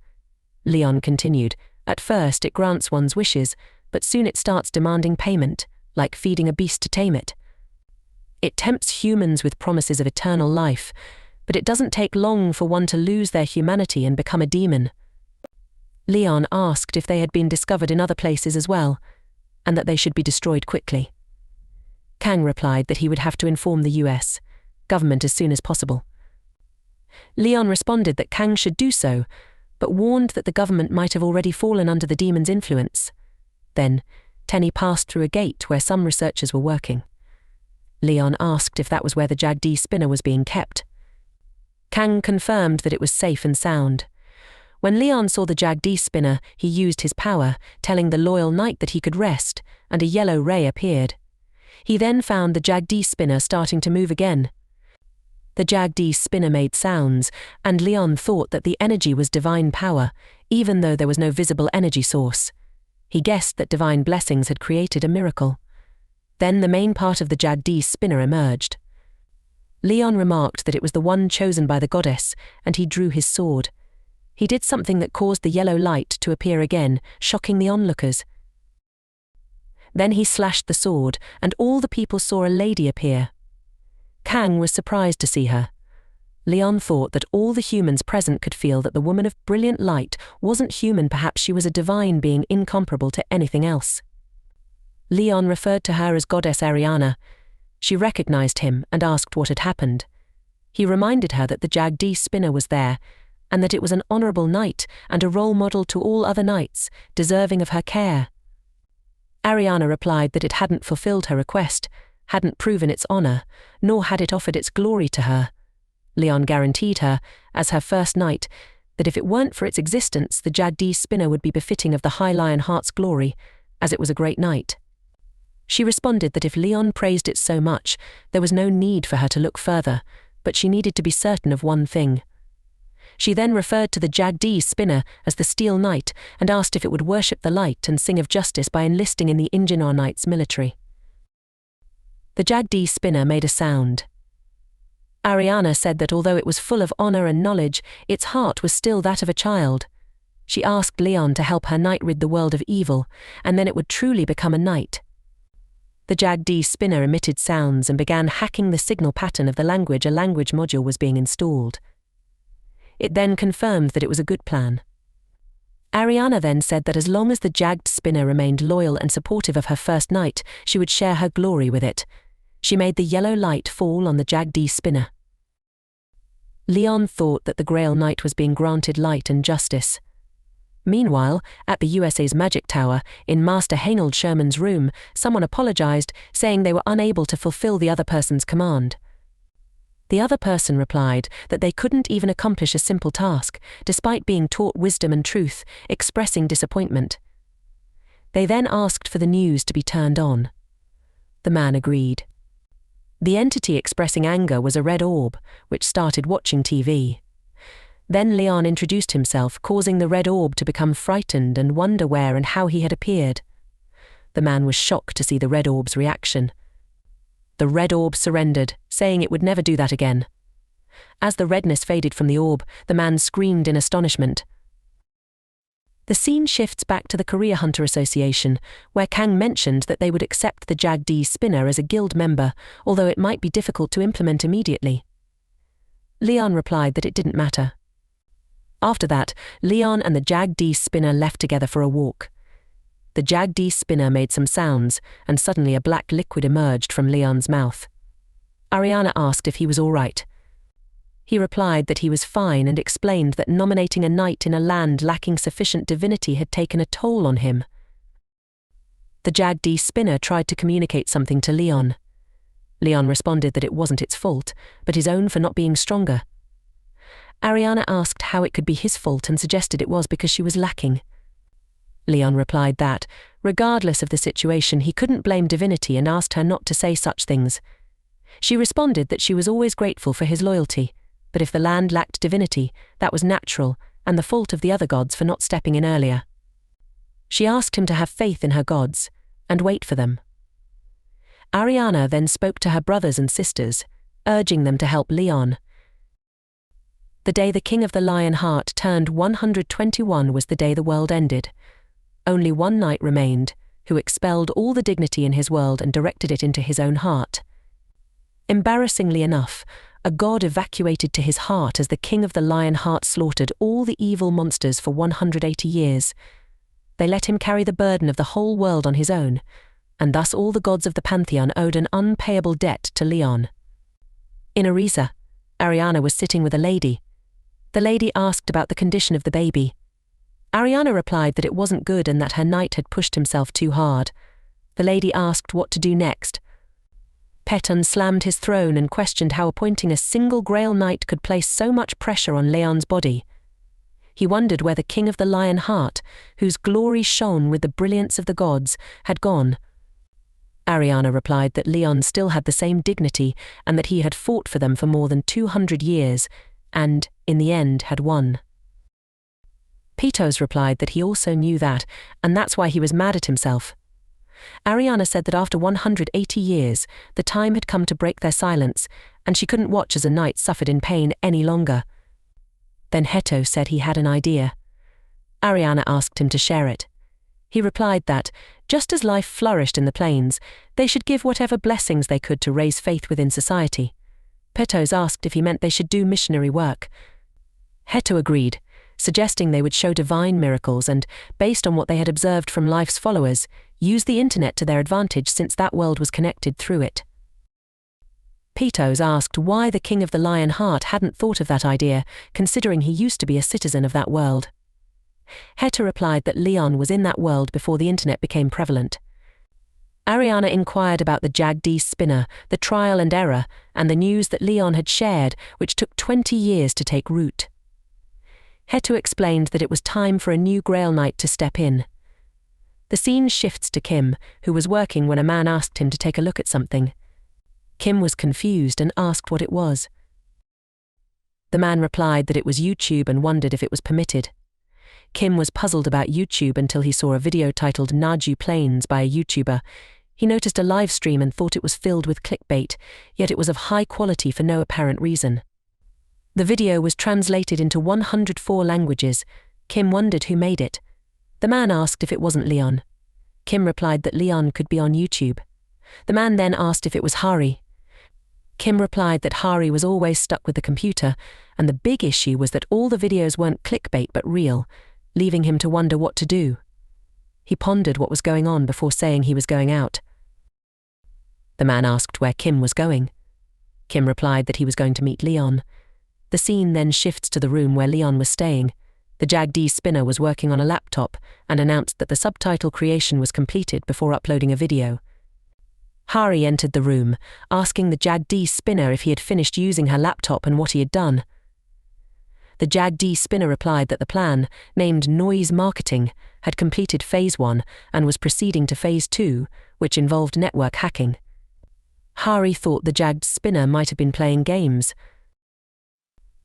Leon continued, "At first it grants one's wishes, but soon it starts demanding payment, like feeding a beast to tame it. It tempts humans with promises of eternal life, but it doesn't take long for one to lose their humanity and become a demon." Leon asked if they had been discovered in other places as well, and that they should be destroyed quickly. Kang replied that he would have to inform the US government as soon as possible. Leon responded that Kang should do so, but warned that the government might have already fallen under the demon's influence. Then, Tenny passed through a gate where some researchers were working. Leon asked if that was where the Jagdish spinner was being kept. Kang confirmed that it was safe and sound. When Leon saw the Jagdish spinner, he used his power, telling the loyal knight that he could rest, and a yellow ray appeared. He then found the Jagdish spinner starting to move again. The Jagdish spinner made sounds, and Leon thought that the energy was divine power, even though there was no visible energy source. He guessed that divine blessings had created a miracle. Then the main part of the Jagdish spinner emerged. Leon remarked that it was the one chosen by the goddess, and he drew his sword. He did something that caused the yellow light to appear again, shocking the onlookers. Then he slashed the sword, and all the people saw a lady appear. Kang was surprised to see her. Leon thought that all the humans present could feel that the woman of brilliant light wasn't human, perhaps she was a divine being incomparable to anything else. Leon referred to her as Goddess Ariana. She recognized him and asked what had happened. He reminded her that the Jagdish spinner was there, and that it was an honorable knight and a role model to all other knights, deserving of her care. Ariana replied that it hadn't fulfilled her request, hadn't proven its honor, nor had it offered its glory to her. Leon guaranteed her, as her first knight, that if it weren't for its existence, the Jagdish spinner would be befitting of the High Lion Heart's glory, as it was a great knight. She responded that if Leon praised it so much, there was no need for her to look further, but she needed to be certain of one thing. She then referred to the Jagdish spinner as the Steel Knight and asked if it would worship the light and sing of justice by enlisting in the Ingenar Knights military. The Jagdish spinner made a sound. Ariana said that although it was full of honor and knowledge, its heart was still that of a child. She asked Leon to help her knight rid the world of evil, and then it would truly become a knight. The Jag-D spinner emitted sounds and began hacking the signal pattern of the language. A language module was being installed. It then confirmed that it was a good plan. Ariana then said that as long as the jagged spinner remained loyal and supportive of her first knight, she would share her glory with it. She made the yellow light fall on the Jag-D spinner. Leon thought that the Grail Knight was being granted light and justice. Meanwhile, at the USA's Magic Tower, in Master Heynold Sherman's room, someone apologized, saying they were unable to fulfill the other person's command. The other person replied that they couldn't even accomplish a simple task, despite being taught wisdom and truth, expressing disappointment. They then asked for the news to be turned on. The man agreed. The entity expressing anger was a red orb, which started watching TV. Then Leon introduced himself, causing the red orb to become frightened and wonder where and how he had appeared. The man was shocked to see the red orb's reaction. The red orb surrendered, saying it would never do that again. As the redness faded from the orb, the man screamed in astonishment. The scene shifts back to the Korea Hunter Association, where Kang mentioned that they would accept the Jag-D spinner as a guild member, although it might be difficult to implement immediately. Leon replied that it didn't matter. After that, Leon and the Jag-D spinner left together for a walk. The Jag-D spinner made some sounds, and suddenly a black liquid emerged from Leon's mouth. Ariana asked if he was all right. He replied that he was fine and explained that nominating a knight in a land lacking sufficient divinity had taken a toll on him. The Jag-D spinner tried to communicate something to Leon. Leon responded that it wasn't its fault, but his own for not being stronger. Ariana asked how it could be his fault and suggested it was because she was lacking. Leon replied that, regardless of the situation, he couldn't blame divinity and asked her not to say such things. She responded that she was always grateful for his loyalty, but if the land lacked divinity, that was natural and the fault of the other gods for not stepping in earlier. She asked him to have faith in her gods and wait for them. Ariana then spoke to her brothers and sisters, urging them to help Leon. The day the King of the Lion Heart turned 121 was the day the world ended. Only one knight remained, who expelled all the dignity in his world and directed it into his own heart. Embarrassingly enough, a god evacuated to his heart as the King of the Lion Heart slaughtered all the evil monsters for 180 years. They let him carry the burden of the whole world on his own, and thus all the gods of the pantheon owed an unpayable debt to Leon. In Ariza, Ariana was sitting with a lady. The lady asked about the condition of the baby. Ariana replied that it wasn't good and that her knight had pushed himself too hard. The lady asked what to do next. Petun slammed his throne and questioned how appointing a single Grail Knight could place so much pressure on Leon's body. He wondered where the King of the Lion Heart, whose glory shone with the brilliance of the gods, had gone. Ariana replied that Leon still had the same dignity and that he had fought for them for more than 200 years, and, in the end, had won. Pitos replied that he also knew that, and that's why he was mad at himself. Ariana said that after 180 years, the time had come to break their silence, and she couldn't watch as a knight suffered in pain any longer. Then Heto said he had an idea. Ariana asked him to share it. He replied that, just as life flourished in the plains, they should give whatever blessings they could to raise faith within society. Petos asked if he meant they should do missionary work. Heto agreed, suggesting they would show divine miracles and, based on what they had observed from life's followers, use the internet to their advantage since that world was connected through it. Pitos asked why the King of the Lion Heart hadn't thought of that idea, considering he used to be a citizen of that world. Heto replied that Leon was in that world before the internet became prevalent. Ariana inquired about the Jag-D spinner, the trial and error, and the news that Leon had shared, which took 20 years to take root. Heto explained that it was time for a new Grail Knight to step in. The scene shifts to Kim, who was working when a man asked him to take a look at something. Kim was confused and asked what it was. The man replied that it was YouTube and wondered if it was permitted. Kim was puzzled about YouTube until he saw a video titled Naju Plains by a YouTuber. He noticed a live stream and thought it was filled with clickbait, yet it was of high quality for no apparent reason. The video was translated into 104 languages. Kim wondered who made it. The man asked if it wasn't Leon. Kim replied that Leon could be on YouTube. The man then asked if it was Hari. Kim replied that Hari was always stuck with the computer, and the big issue was that all the videos weren't clickbait but real, leaving him to wonder what to do. He pondered what was going on before saying he was going out. The man asked where Kim was going. Kim replied that he was going to meet Leon. The scene then shifts to the room where Leon was staying. The JAG-D spinner was working on a laptop and announced that the subtitle creation was completed before uploading a video. Hari entered the room, asking the JAG-D spinner if he had finished using her laptop and what he had done. The JAG-D spinner replied that the plan, named Noise Marketing, had completed Phase 1 and was proceeding to Phase 2, which involved network hacking. Hari thought the JAG-D spinner might have been playing games.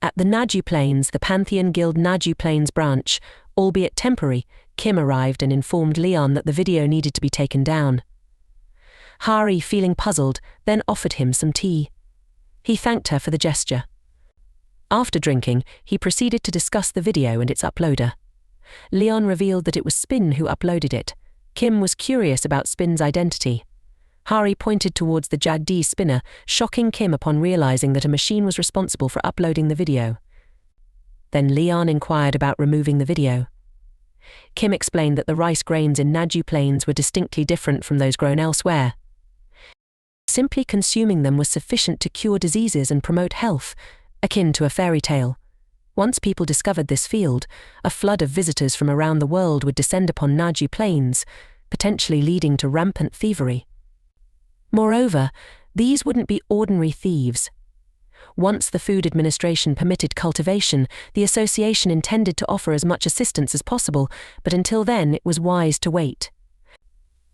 At the Naju Plains, the Pantheon Guild Naju Plains branch, albeit temporary, Kim arrived and informed Leon that the video needed to be taken down. Hari, feeling puzzled, then offered him some tea. He thanked her for the gesture. After drinking, he proceeded to discuss the video and its uploader. Leon revealed that it was Spin who uploaded it. Kim was curious about Spin's identity. Hari pointed towards the JAG-D spinner, shocking Kim upon realizing that a machine was responsible for uploading the video. Then Leon inquired about removing the video. Kim explained that the rice grains in Naju Plains were distinctly different from those grown elsewhere. Simply consuming them was sufficient to cure diseases and promote health, akin to a fairy tale. Once people discovered this field, a flood of visitors from around the world would descend upon Naju Plains, potentially leading to rampant thievery. Moreover, these wouldn't be ordinary thieves. Once the Food Administration permitted cultivation, the association intended to offer as much assistance as possible, but until then it was wise to wait.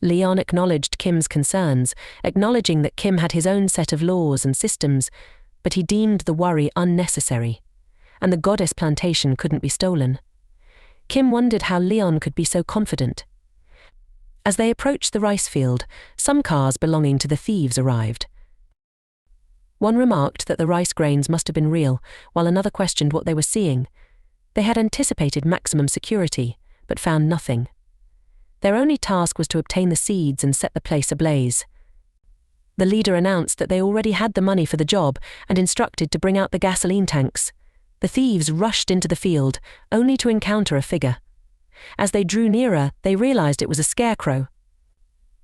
Leon acknowledged Kim's concerns, acknowledging that Kim had his own set of laws and systems, but he deemed the worry unnecessary, and the goddess plantation couldn't be stolen. Kim wondered how Leon could be so confident. As they approached the rice field, some cars belonging to the thieves arrived. One remarked that the rice grains must have been real, while another questioned what they were seeing. They had anticipated maximum security, but found nothing. Their only task was to obtain the seeds and set the place ablaze. The leader announced that they already had the money for the job and instructed to bring out the gasoline tanks. The thieves rushed into the field, only to encounter a figure. As they drew nearer, they realized it was a scarecrow.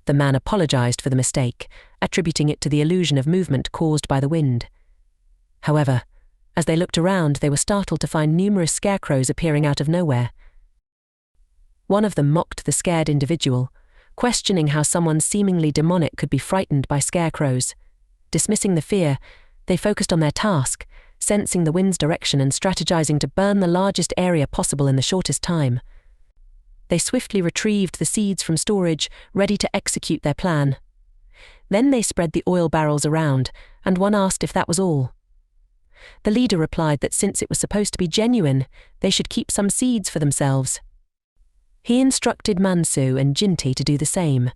The man apologized for the mistake, attributing it to the illusion of movement caused by the wind. However, as they looked around, they were startled to find numerous scarecrows appearing out of nowhere. One of them mocked the scared individual, questioning how someone seemingly demonic could be frightened by scarecrows. Dismissing the fear, they focused on their task, sensing the wind's direction and strategizing to burn the largest area possible in the shortest time. They swiftly retrieved the seeds from storage, ready to execute their plan. Then they spread the oil barrels around, and one asked if that was all. The leader replied that since it was supposed to be genuine, they should keep some seeds for themselves. He instructed Mansu and Jinti to do the same.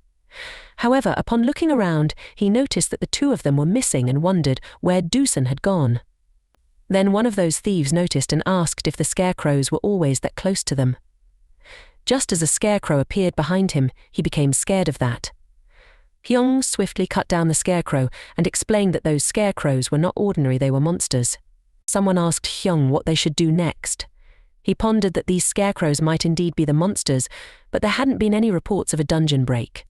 However, upon looking around, he noticed that the two of them were missing and wondered where Doosan had gone. Then one of those thieves noticed and asked if the scarecrows were always that close to them. Just as a scarecrow appeared behind him, he became scared of that. Hyung swiftly cut down the scarecrow and explained that those scarecrows were not ordinary, they were monsters. Someone asked Hyung what they should do next. He pondered that these scarecrows might indeed be the monsters, but there hadn't been any reports of a dungeon break.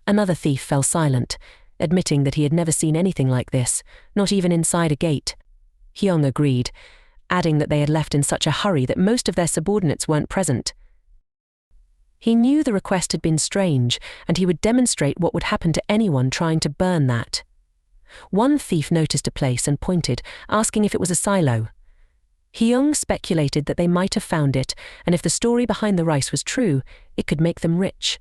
Another thief fell silent, admitting that he had never seen anything like this, not even inside a gate. Hyung agreed, adding that they had left in such a hurry that most of their subordinates weren't present. He knew the request had been strange, and he would demonstrate what would happen to anyone trying to burn that. One thief noticed a place and pointed, asking if it was a silo. Hyung speculated that they might have found it, and if the story behind the rice was true, it could make them rich.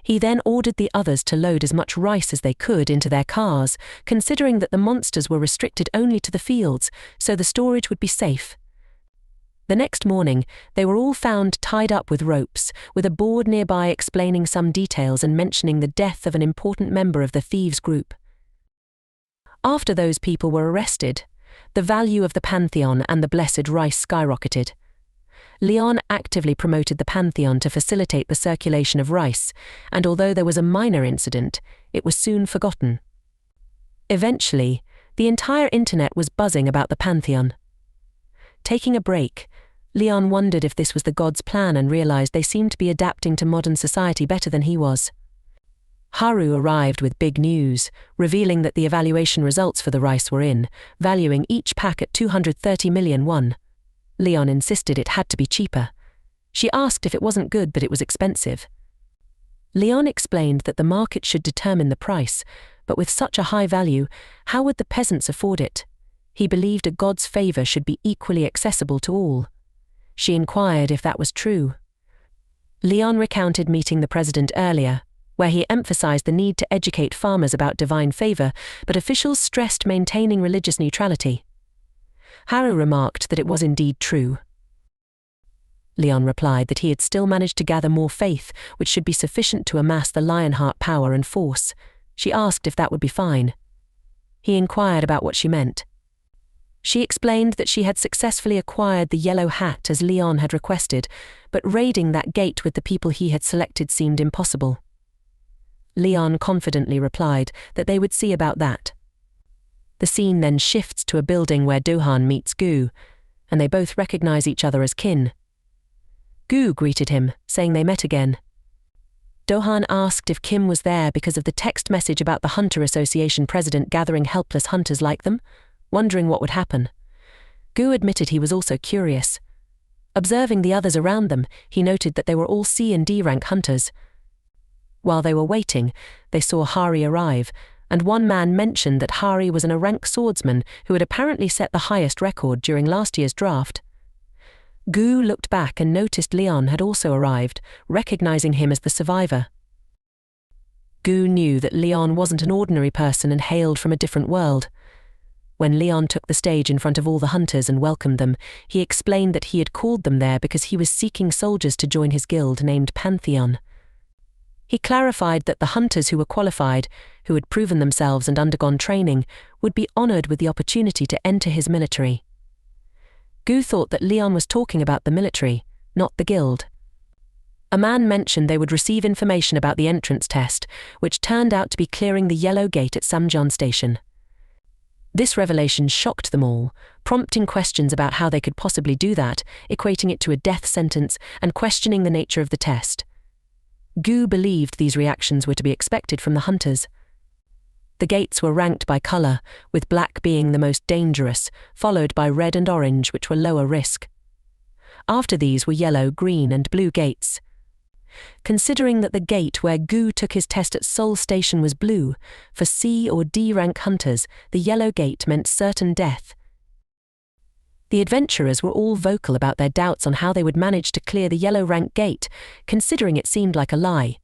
He then ordered the others to load as much rice as they could into their cars, considering that the monsters were restricted only to the fields, so the storage would be safe. The next morning, they were all found tied up with ropes, with a board nearby explaining some details and mentioning the death of an important member of the thieves' group. After those people were arrested, the value of the Pantheon and the blessed rice skyrocketed. Leon actively promoted the pantheon to facilitate the circulation of rice, and although there was a minor incident, it was soon forgotten. Eventually, the entire internet was buzzing about the pantheon. Taking a break, Leon wondered if this was the gods' plan and realized they seemed to be adapting to modern society better than he was. Haru arrived with big news, revealing that the evaluation results for the rice were in, valuing each pack at 230 million won. Leon insisted it had to be cheaper. She asked if it wasn't good but it was expensive. Leon explained that the market should determine the price, but with such a high value, how would the peasants afford it? He believed a god's favor should be equally accessible to all. She inquired if that was true. Leon recounted meeting the president earlier, where he emphasized the need to educate farmers about divine favor, but officials stressed maintaining religious neutrality. Haru remarked that it was indeed true. Leon replied that he had still managed to gather more faith, which should be sufficient to amass the Lionheart power and force. She asked if that would be fine. He inquired about what she meant. She explained that she had successfully acquired the yellow hat as Leon had requested, but raiding that gate with the people he had selected seemed impossible. Leon confidently replied that they would see about that. The scene then shifts to a building where Dohan meets Gu, and they both recognize each other as kin. Gu greeted him, saying they met again. Dohan asked if Kim was there because of the text message about the Hunter Association president gathering helpless hunters like them, wondering what would happen. Gu admitted he was also curious. Observing the others around them, he noted that they were all C and D rank hunters. While they were waiting, they saw Hari arrive, and one man mentioned that Hari was a rank swordsman who had apparently set the highest record during last year's draft. Gu looked back and noticed Leon had also arrived, recognizing him as the survivor. Gu knew that Leon wasn't an ordinary person and hailed from a different world. When Leon took the stage in front of all the hunters and welcomed them, he explained that he had called them there because he was seeking soldiers to join his guild named Pantheon. He clarified that the hunters who were qualified, who had proven themselves and undergone training, would be honored with the opportunity to enter his military. Gu thought that Leon was talking about the military, not the guild. A man mentioned they would receive information about the entrance test, which turned out to be clearing the yellow gate at Samjeon Station. This revelation shocked them all, prompting questions about how they could possibly do that, equating it to a death sentence and questioning the nature of the test. Gu believed these reactions were to be expected from the hunters. The gates were ranked by color, with black being the most dangerous, followed by red and orange, which were lower risk. After these were yellow, green, and blue gates. Considering that the gate where Gu took his test at Seoul Station was blue, for C or D rank hunters, the yellow gate meant certain death. The adventurers were all vocal about their doubts on how they would manage to clear the yellow rank gate, considering it seemed like a lie.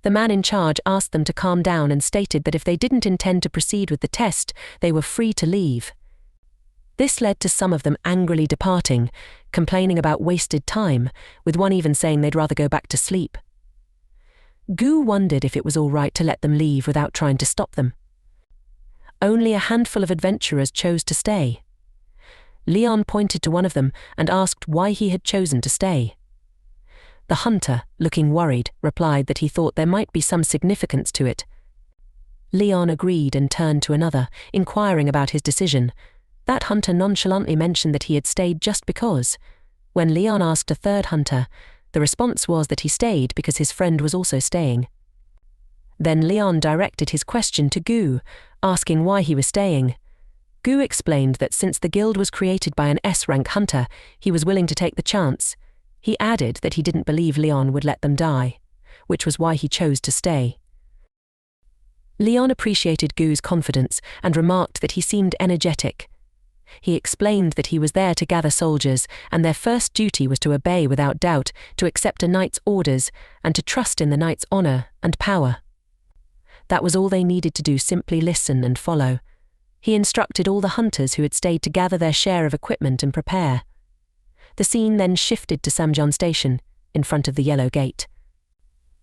The man in charge asked them to calm down and stated that if they didn't intend to proceed with the test, they were free to leave. This led to some of them angrily departing, complaining about wasted time, with one even saying they'd rather go back to sleep. Gu wondered if it was all right to let them leave without trying to stop them. Only a handful of adventurers chose to stay. Leon pointed to one of them and asked why he had chosen to stay. The hunter, looking worried, replied that he thought there might be some significance to it. Leon agreed and turned to another, inquiring about his decision. That hunter nonchalantly mentioned that he had stayed just because. When Leon asked a third hunter, the response was that he stayed because his friend was also staying. Then Leon directed his question to Gu, asking why he was staying. Gu explained that since the guild was created by an S-rank hunter, he was willing to take the chance. He added that he didn't believe Leon would let them die, which was why he chose to stay. Leon appreciated Gu's confidence and remarked that he seemed energetic. He explained that he was there to gather soldiers, and their first duty was to obey without doubt, to accept a knight's orders, and to trust in the knight's honor and power. That was all they needed to do, simply listen and follow. He instructed all the hunters who had stayed to gather their share of equipment and prepare. The scene then shifted to Samjeon Station, in front of the yellow gate.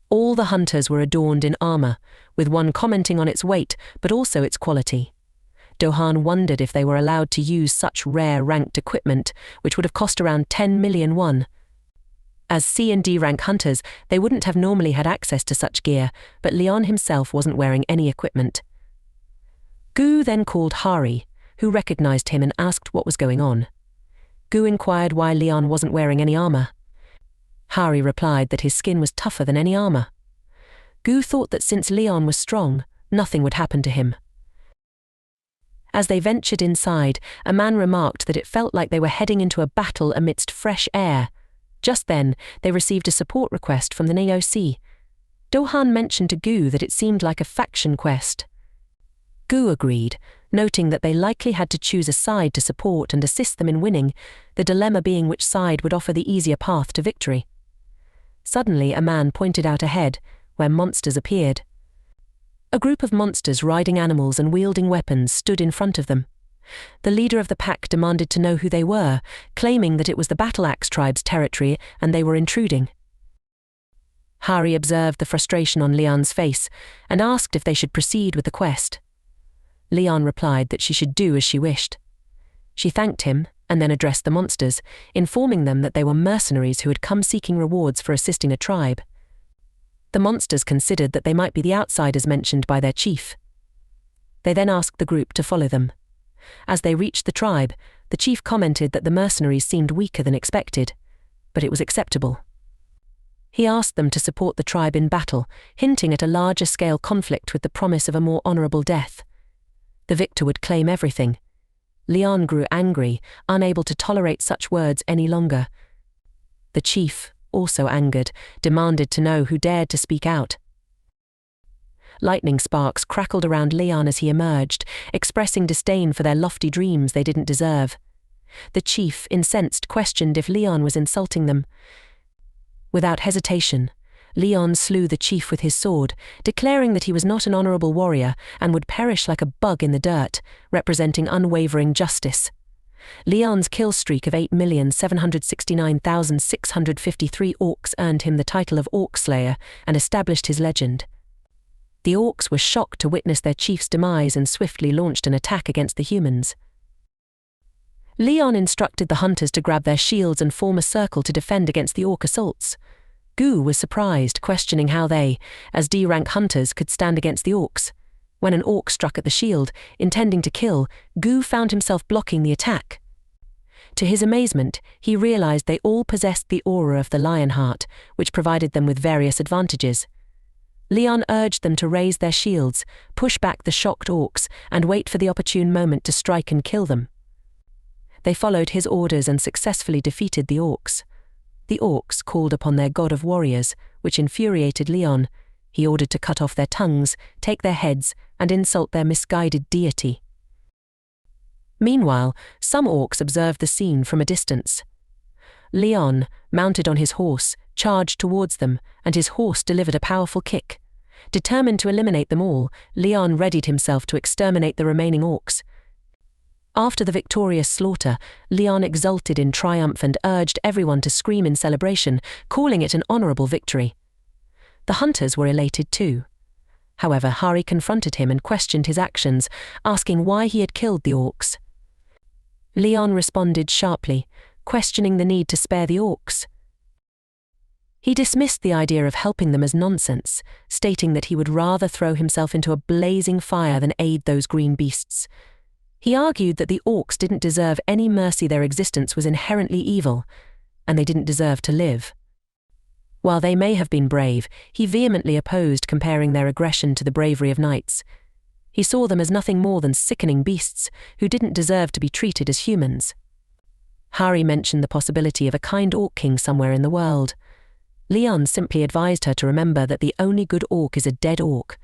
All the hunters were adorned in armor, with one commenting on its weight, but also its quality. Dohan wondered if they were allowed to use such rare ranked equipment, which would have cost around 10 million won. As C and D rank hunters, they wouldn't have normally had access to such gear, but Leon himself wasn't wearing any equipment. Gu then called Hari, who recognized him and asked what was going on. Gu inquired why Leon wasn't wearing any armor. Hari replied that his skin was tougher than any armor. Gu thought that since Leon was strong, nothing would happen to him. As they ventured inside, a man remarked that it felt like they were heading into a battle amidst fresh air. Just then, they received a support request from the NAOC. Dohan mentioned to Gu that it seemed like a faction quest. Gu agreed, noting that they likely had to choose a side to support and assist them in winning, the dilemma being which side would offer the easier path to victory. Suddenly, a man pointed out ahead, where monsters appeared. A group of monsters riding animals and wielding weapons stood in front of them. The leader of the pack demanded to know who they were, claiming that it was the Battle Axe tribe's territory and they were intruding. Hari observed the frustration on Leon's face and asked if they should proceed with the quest. Leon replied that she should do as she wished. She thanked him and then addressed the monsters, informing them that they were mercenaries who had come seeking rewards for assisting a tribe. The monsters considered that they might be the outsiders mentioned by their chief. They then asked the group to follow them. As they reached the tribe, the chief commented that the mercenaries seemed weaker than expected, but it was acceptable. He asked them to support the tribe in battle, hinting at a larger-scale conflict with the promise of a more honorable death. The victor would claim everything. Leon grew angry, unable to tolerate such words any longer. The chief, also angered, demanded to know who dared to speak out. Lightning sparks crackled around Leon as he emerged, expressing disdain for their lofty dreams they didn't deserve. The chief, incensed, questioned if Leon was insulting them. Without hesitation, Leon slew the chief with his sword, declaring that he was not an honorable warrior and would perish like a bug in the dirt, representing unwavering justice. Leon's kill streak of 8,769,653 orcs earned him the title of Orc Slayer and established his legend. The orcs were shocked to witness their chief's demise and swiftly launched an attack against the humans. Leon instructed the hunters to grab their shields and form a circle to defend against the orc assaults. Gu was surprised, questioning how they, as D-rank hunters, could stand against the orcs. When an orc struck at the shield, intending to kill, Gu found himself blocking the attack. To his amazement, he realized they all possessed the aura of the Lionheart, which provided them with various advantages. Leon urged them to raise their shields, push back the shocked orcs, and wait for the opportune moment to strike and kill them. They followed his orders and successfully defeated the orcs. The orcs called upon their god of warriors, which infuriated Leon. He ordered to cut off their tongues, take their heads, and insult their misguided deity. Meanwhile, some orcs observed the scene from a distance. Leon, mounted on his horse, charged towards them, and his horse delivered a powerful kick. Determined to eliminate them all, Leon readied himself to exterminate the remaining orcs. After the victorious slaughter, Leon exulted in triumph and urged everyone to scream in celebration, calling it an honorable victory. The hunters were elated too. However, Hari confronted him and questioned his actions, asking why he had killed the orcs. Leon responded sharply, questioning the need to spare the orcs. He dismissed the idea of helping them as nonsense, stating that he would rather throw himself into a blazing fire than aid those green beasts. He argued that the orcs didn't deserve any mercy, their existence was inherently evil, and they didn't deserve to live. While they may have been brave, he vehemently opposed comparing their aggression to the bravery of knights. He saw them as nothing more than sickening beasts who didn't deserve to be treated as humans. Hari mentioned the possibility of a kind orc king somewhere in the world. Leon simply advised her to remember that the only good orc is a dead orc.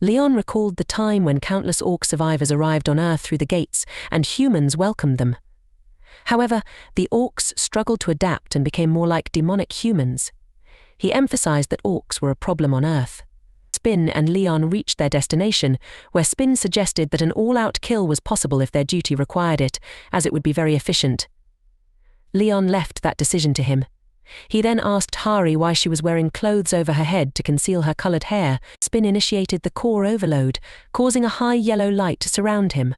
Leon recalled the time when countless orc survivors arrived on Earth through the gates and humans welcomed them. However, the orcs struggled to adapt and became more like demonic humans. He emphasized that orcs were a problem on Earth. Spin and Leon reached their destination, where Spin suggested that an all-out kill was possible if their duty required it, as it would be very efficient. Leon left that decision to him. He then asked Hari why she was wearing clothes over her head to conceal her colored hair. Spin initiated the core overload, causing a high yellow light to surround him.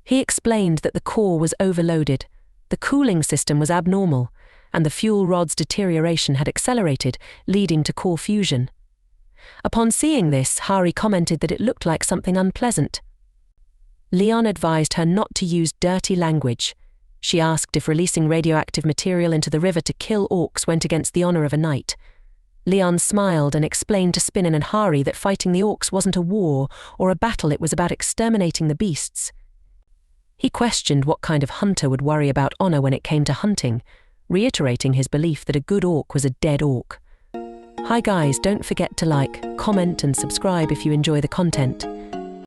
He explained that the core was overloaded. The cooling system was abnormal, and the fuel rod's deterioration had accelerated, leading to core fusion. Upon seeing this, Hari commented that it looked like something unpleasant. Leon advised her not to use dirty language. She asked if releasing radioactive material into the river to kill orcs went against the honor of a knight. Leon smiled and explained to Spinnen and Hari that fighting the orcs wasn't a war or a battle, it was about exterminating the beasts. He questioned what kind of hunter would worry about honor when it came to hunting, reiterating his belief that a good orc was a dead orc. Hi guys, don't forget to like, comment and subscribe if you enjoy the content.